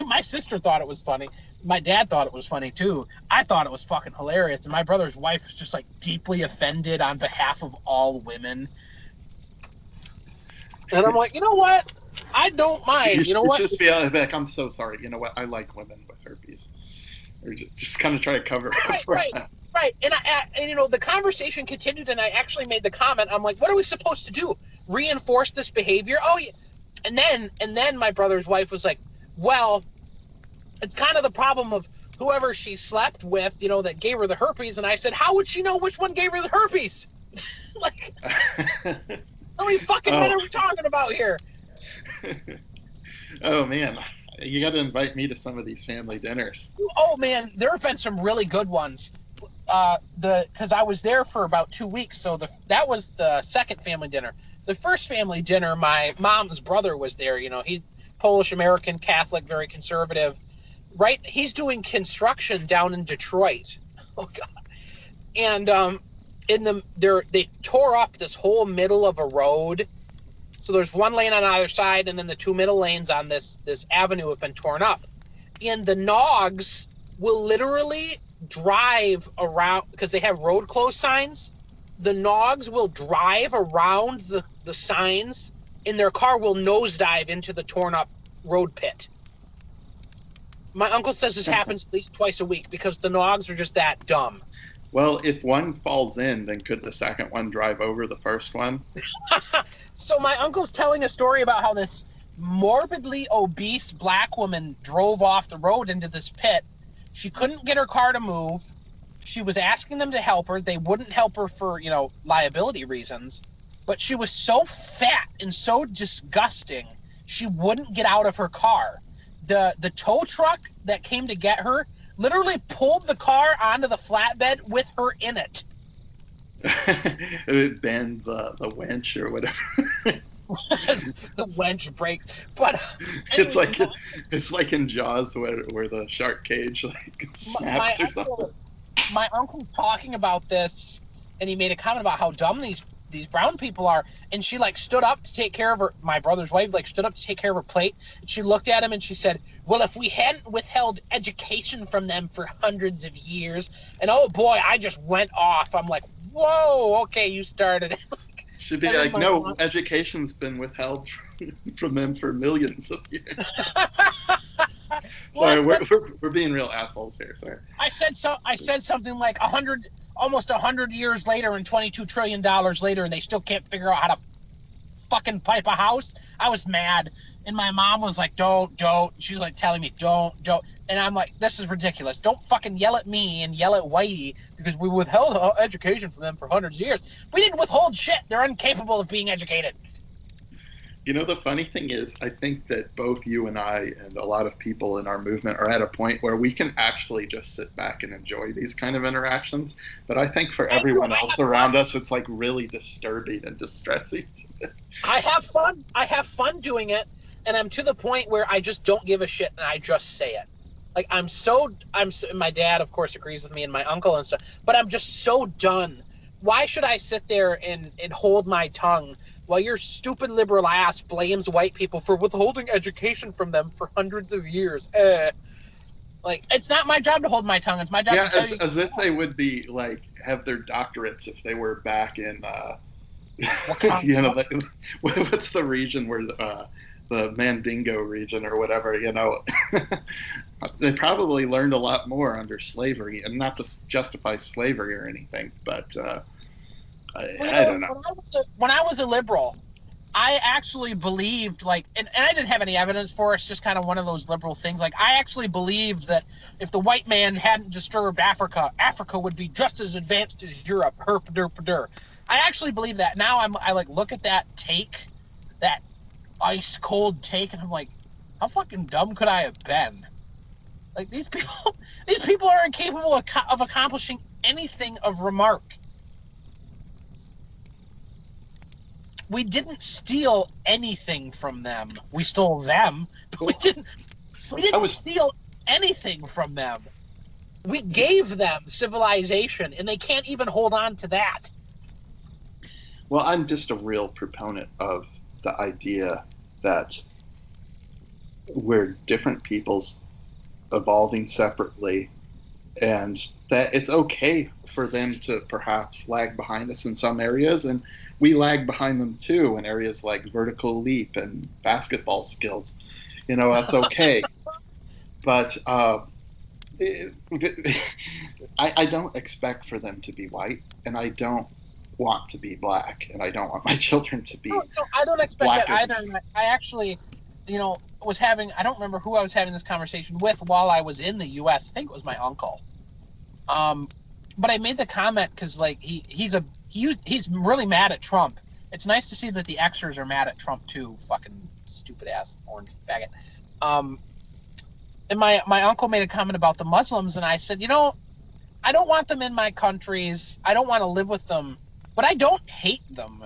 my sister thought it was funny. My dad thought it was funny too. I thought it was fucking hilarious. And my brother's wife was just like deeply offended on behalf of all women. And I'm like, you know what? I don't You mind. You know should what? just be like, I'm so sorry. You know what? I like women with herpes. Or just kind of try to cover Right, over right, that. right. And the conversation continued, and I actually made the comment. I'm like, what are we supposed to do? Reinforce this behavior? Oh, yeah. And then my brother's wife was like, well, it's kind of the problem of whoever she slept with, that gave her the herpes. And I said, how would she know which one gave her the herpes? Like, how many fucking men Oh, are we talking about here? oh man, you got to invite me to some of these family dinners. Oh man, there have been some really good ones. Because I was there for about 2 weeks, so that was the second family dinner. The first family dinner, my mom's brother was there. He's Polish American Catholic, very conservative. Right, he's doing construction down in Detroit. Oh God, and they tore up this whole middle of a road. So there's one lane on either side, and then the two middle lanes on this avenue have been torn up. And the Nogs will literally drive around because they have road closed signs. The Nogs will drive around the signs, and their car will nosedive into the torn up road pit. My uncle says this happens at least twice a week because the Nogs are just that dumb. Well, if one falls in, then could the second one drive over the first one? So my uncle's telling a story about how this morbidly obese black woman drove off the road into this pit. She couldn't get her car to move. She was asking them to help her. They wouldn't help her for, liability reasons. But she was so fat and so disgusting, she wouldn't get out of her car. The tow truck that came to get her literally pulled the car onto the flatbed with her in it. It would bend the winch or whatever. The wench breaks. But It's it's like in Jaws where the shark cage like my snaps or something. uncle talking about this and he made a comment about how dumb these brown people are, and she like stood up to take care of her. My brother's wife like stood up to take care of her plate, and she looked at him and she said, "Well, if we hadn't withheld education from them for hundreds of years," and oh boy, I just went off. I'm like, "Whoa, okay, you started it." Should be And then like, my no, mom, education's been withheld from them for millions of years. well, Sorry, we're being real assholes here. Sorry. I said something like 100, almost 100 years later, and $22 trillion later, and they still can't figure out how to fucking pipe a house. I was mad, and my mom was like, "Don't." She's like telling me, "Don't," and I'm like, "This is ridiculous. Don't fucking yell at me and yell at Whitey because we withheld education from them for hundreds of years. We didn't withhold shit. They're incapable of being educated." You know, the funny thing is, I think that both you and I and a lot of people in our movement are at a point where we can actually just sit back and enjoy these kind of interactions. But I think for everyone else around us, it's like really disturbing and distressing. I have fun. I have fun doing it, and I'm to the point where I just don't give a shit and I just say it. Like my dad, of course, agrees with me, and my uncle and stuff. But I'm just so done. Why should I sit there and hold my tongue while your stupid liberal ass blames white people for withholding education from them for hundreds of years? Like, it's not my job to hold my tongue. It's my job Yeah, to tell you. as if they would be like have their doctorates if they were back in you know, like, what's the region where the Mandingo region or whatever, you know, they probably learned a lot more under slavery, and not to justify slavery or anything, but I don't know. When I was a liberal, I actually believed, like, and I didn't have any evidence for it. It's just kind of one of those liberal things. Like, I actually believed that if the white man hadn't disturbed Africa, Africa would be just as advanced as Europe. Herp-a-derp-a-der. I actually believe that. Now I like look at that take, that ice cold take, and I'm like, how fucking dumb could I have been? Like, these people are incapable of accomplishing anything of remark. We didn't steal anything from them. We stole them, but we didn't steal anything from them. We gave them civilization, and they can't even hold on to that. Well, I'm just a real proponent of the idea that we're different peoples evolving separately, and that it's okay for them to perhaps lag behind us in some areas, and we lag behind them too in areas like vertical leap and basketball skills. You know, that's okay. But I don't expect for them to be white, and I don't want to be black, and I don't want my children to be. No, I don't expect that either. I actually, was having, I don't remember who I was having this conversation with while I was in the U.S. I think it was my uncle. But I made the comment because, like, he's really mad at Trump. It's nice to see that the Xers are mad at Trump too. Fucking stupid ass orange faggot. And my uncle made a comment about the Muslims, and I said, I don't want them in my countries. I don't want to live with them, but I don't hate them.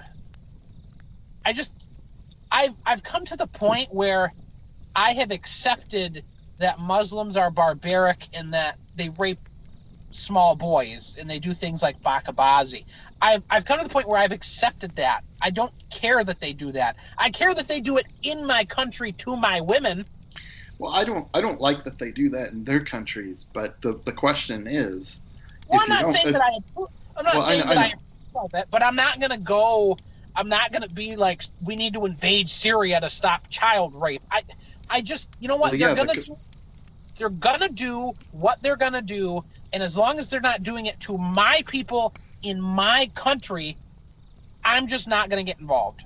I've come to the point where I have accepted that Muslims are barbaric and that they rape small boys and they do things like bakabazi. I've come to the point where I've accepted that. I don't care that they do that. I care that they do it in my country to my women. Well, I don't like that they do that in their countries, but the question is, well, I'm not saying that I approve of it, but I'm not going to be like, we need to invade Syria to stop child rape. I just, you know what, they're going to do what they're going to do, and as long as they're not doing it to my people in my country, I'm just not going to get involved.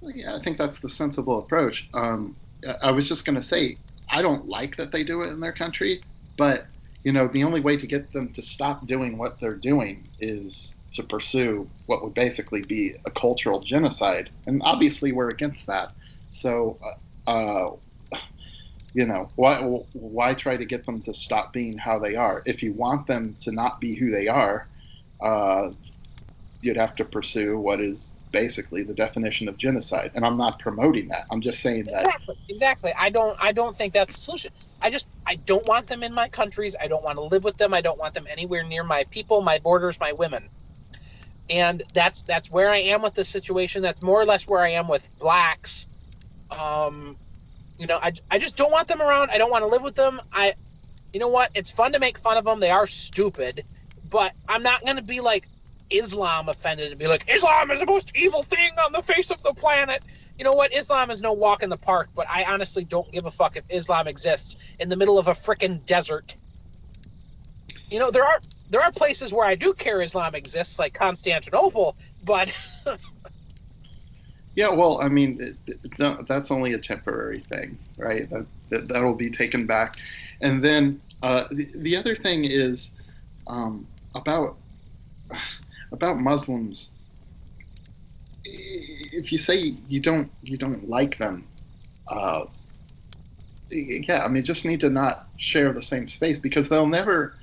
Yeah, I think that's the sensible approach. I was just going to say, I don't like that they do it in their country, but, the only way to get them to stop doing what they're doing is to pursue what would basically be a cultural genocide. And obviously we're against that. So, why try to get them to stop being how they are? If you want them to not be who they are, you'd have to pursue what is basically the definition of genocide. And I'm not promoting that. I'm just saying that. Exactly. I don't think that's the solution. I don't want them in my countries. I don't want to live with them. I don't want them anywhere near my people, my borders, my women. And that's where I am with the situation. That's more or less where I am with blacks. Um, I just don't want them around. I don't want to live with them. You know what? It's fun to make fun of them. They are stupid, but I'm not going to be like Islam offended and be like, Islam is the most evil thing on the face of the planet. You know what? Islam is no walk in the park, but I honestly don't give a fuck if Islam exists in the middle of a frickin' desert. There are places where I do care Islam exists, like Constantinople, but Yeah, well, I mean, that's only a temporary thing, right? That'll be taken back. And then the other thing is about Muslims. If you say you don't like them, uh, yeah, I mean, just need to not share the same space because they'll never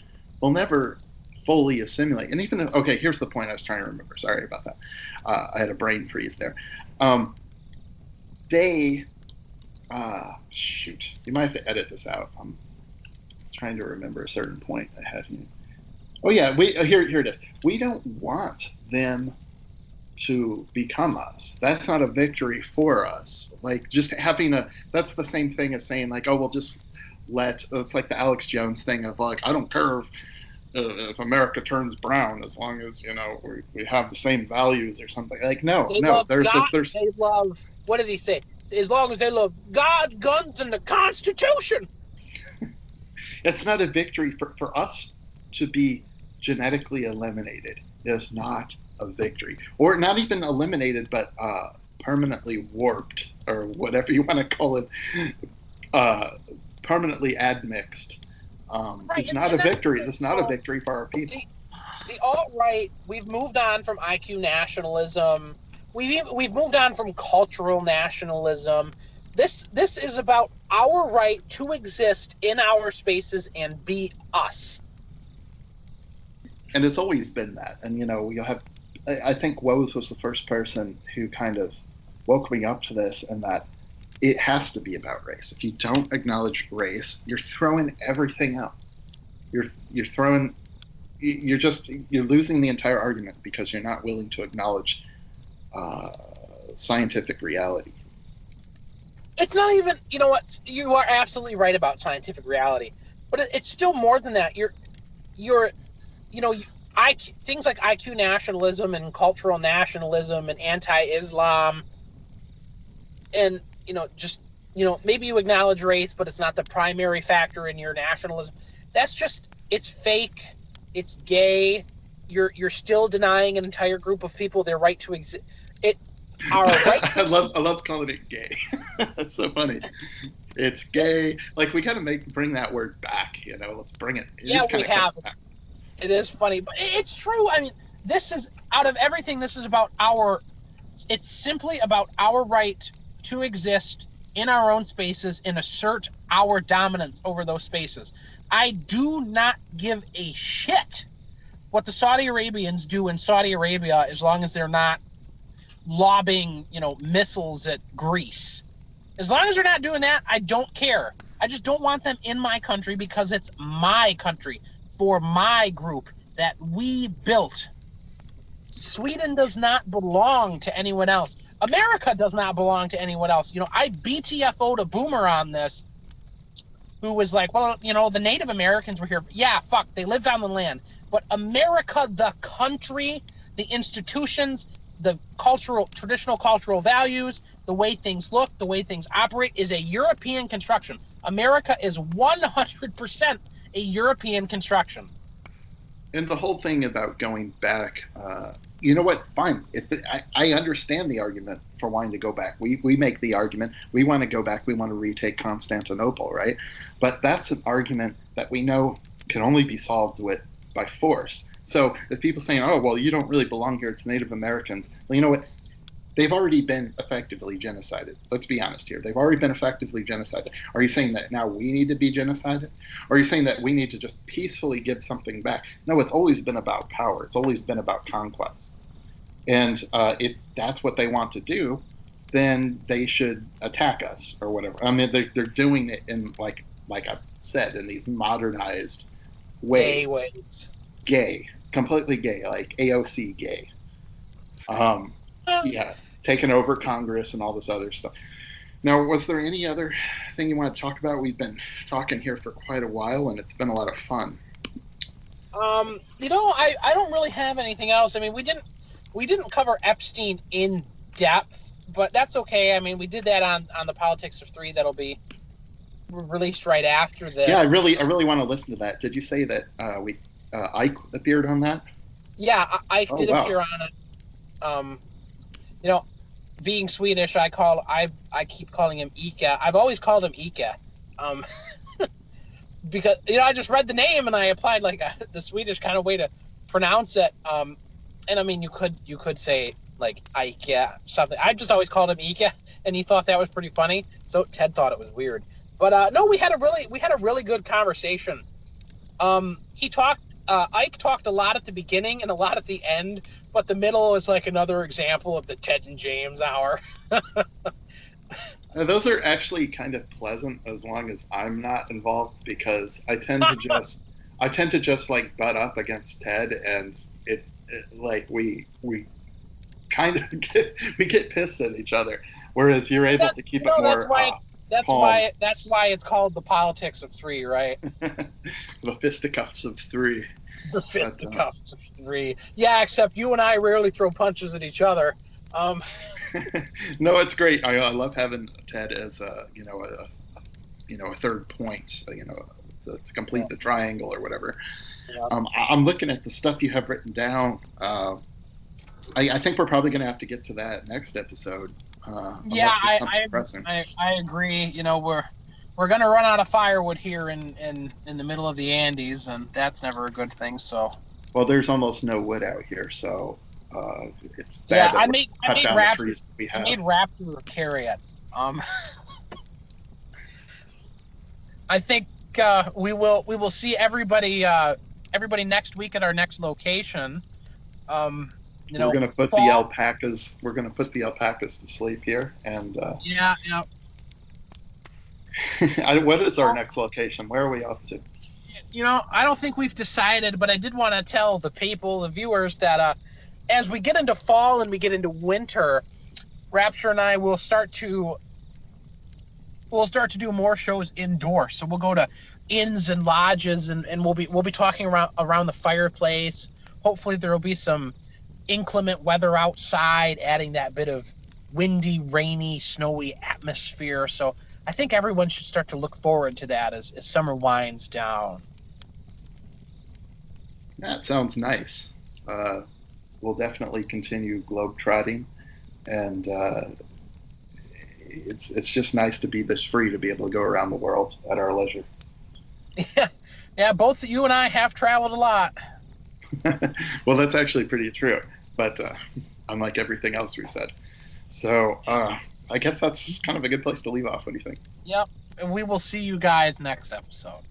fully assimilate. And even if, okay, here's the point I was trying to remember. Sorry about that. I had a brain freeze there. Um, they shoot. You might have to edit this out. I'm trying to remember a certain point I had here. Oh yeah, we here it is. We don't want them to become us. That's not a victory for us. Like just having a that's the same thing as saying like, oh, we'll just let it's like the Alex Jones thing of like, I don't care if America turns brown as long as we have the same values or something. Like no, they no, love there's God. there's They love, what did he say? As long as they love God, guns, and the Constitution. it's not a victory for us to be genetically eliminated is not a victory, or not even eliminated, but permanently warped or whatever you want to call it, uh, permanently admixed. Right, It's not a that's victory. It's not a victory for our people. the alt right. We've moved on from IQ nationalism. We've moved on from cultural nationalism. This is about our right to exist in our spaces and be us. And it's always been that. And you'll have. I think Woes was the first person who kind of woke me up to this, and that it has to be about race. If you don't acknowledge race, you're throwing everything out. You're throwing. You're losing the entire argument because you're not willing to acknowledge uh, scientific reality. It's not even, you know what, you are absolutely right about scientific reality, but it's still more than that. You're you know things like IQ nationalism and cultural nationalism and anti-Islam, and just maybe you acknowledge race, but it's not the primary factor in your nationalism. That's just, it's fake, it's gay. You're still denying an entire group of people their right to exist. It Our right I to love calling it gay. That's so funny. It's gay. Like we gotta bring that word back. Let's bring it. It Yeah, is we kind of coming have. back. It is funny, but it's true. I mean, this is, out of everything, this is about our. It's simply about our right to exist in our own spaces and assert our dominance over those spaces. I do not give a shit what the Saudi Arabians do in Saudi Arabia, as long as they're not lobbing, missiles at Greece. As long as they're not doing that, I don't care. I just don't want them in my country because it's my country for my group that we built. Sweden does not belong to anyone else. America does not belong to anyone else. I BTFO'd a boomer on this who was like, well, the Native Americans were here. Yeah, fuck, they lived on the land. But America, the country, the institutions, the traditional cultural values, the way things look, the way things operate is a European construction. America is 100% a European construction. And the whole thing about going back, you know what? Fine. I understand the argument for wanting to go back. We make the argument. We want to go back. We want to retake Constantinople, right? But that's an argument that we know can only be solved by force. So if people saying, "Oh, well, you don't really belong here. It's Native Americans," well, you know what? They've already been effectively genocided. Let's be honest here. They've already been effectively genocided. Are you saying that now we need to be genocided? Or are you saying that we need to just peacefully give something back? No, it's always been about power. It's always been about conquest. And if that's what they want to do, then they should attack us or whatever. I mean, they're doing it in, like I've said, in these modernized ways. Gay ways. Gay. Completely gay, like AOC gay. Um, yeah, taking over Congress and all this other stuff. Now, was there any other thing you want to talk about? We've been talking here for quite a while, and it's been a lot of fun. I don't really have anything else. I mean, we didn't cover Epstein in depth, but that's okay. I mean, we did that on the Politics of Three that'll be released right after Yeah, this. I really want to listen to that. Did you say that we Ike appeared on that? Yeah, Ike Oh did wow. appear on it. Um, you know, being Swedish, I keep calling him Ika. I've always called him Ika. Um, because I just read the name and I applied like the Swedish kind of way to pronounce it. And I mean, you could say like Ike something. I just always called him Ike, and he thought that was pretty funny. So Ted thought it was weird. But no, we had a really good conversation. He talked. Ike talked a lot at the beginning and a lot at the end, but the middle is like another example of the Ted and James hour. Now, those are actually kind of pleasant as long as I'm not involved because I tend to just like butt up against Ted and it like we kind of we get pissed at each other, whereas you're able That to keep it no, that's more why it's that's calm. why that's why it's called the Politics of Three, right? The fisticuffs of three. The But fisticuffs of three. Yeah, except you and I rarely throw punches at each other. Um, no, it's great. I love having Ted as a a third point, to complete yeah, the triangle or whatever. yeah. I'm looking at the stuff you have written down. I think we're probably going to have to get to that next episode, Yeah, unless there's something I pressing. I agree. We're gonna run out of firewood here in the middle of the Andes, and that's never a good thing. So Well, there's almost no wood out here, so it's yeah, bad that I we're made I cut made down the Rapture trees that we I have. made Rapture carry it. Um, I think we will see everybody next week at our next location. Um, We're going to put the fall. alpacas. We're going to put the alpacas to sleep here. And Yeah, yeah. what is our Fall, next location? Where are we off to? I don't think we've decided, but I did want to tell the people, the viewers, that as we get into fall and we get into winter, Rapture and I will start to do more shows indoors. So we'll go to inns and lodges, and we'll be talking around the fireplace. Hopefully there will be some inclement weather outside, adding that bit of windy, rainy, snowy atmosphere. So I think everyone should start to look forward to that as summer winds down. That sounds nice. Uh, we'll definitely continue globetrotting, and it's just nice to be this free to be able to go around the world at our leisure. Yeah, yeah. Both you and I have traveled a lot. Well, that's actually pretty true, but unlike everything else we said. So I guess that's kind of a good place to leave off. What do you think? Yep. And we will see you guys next episode.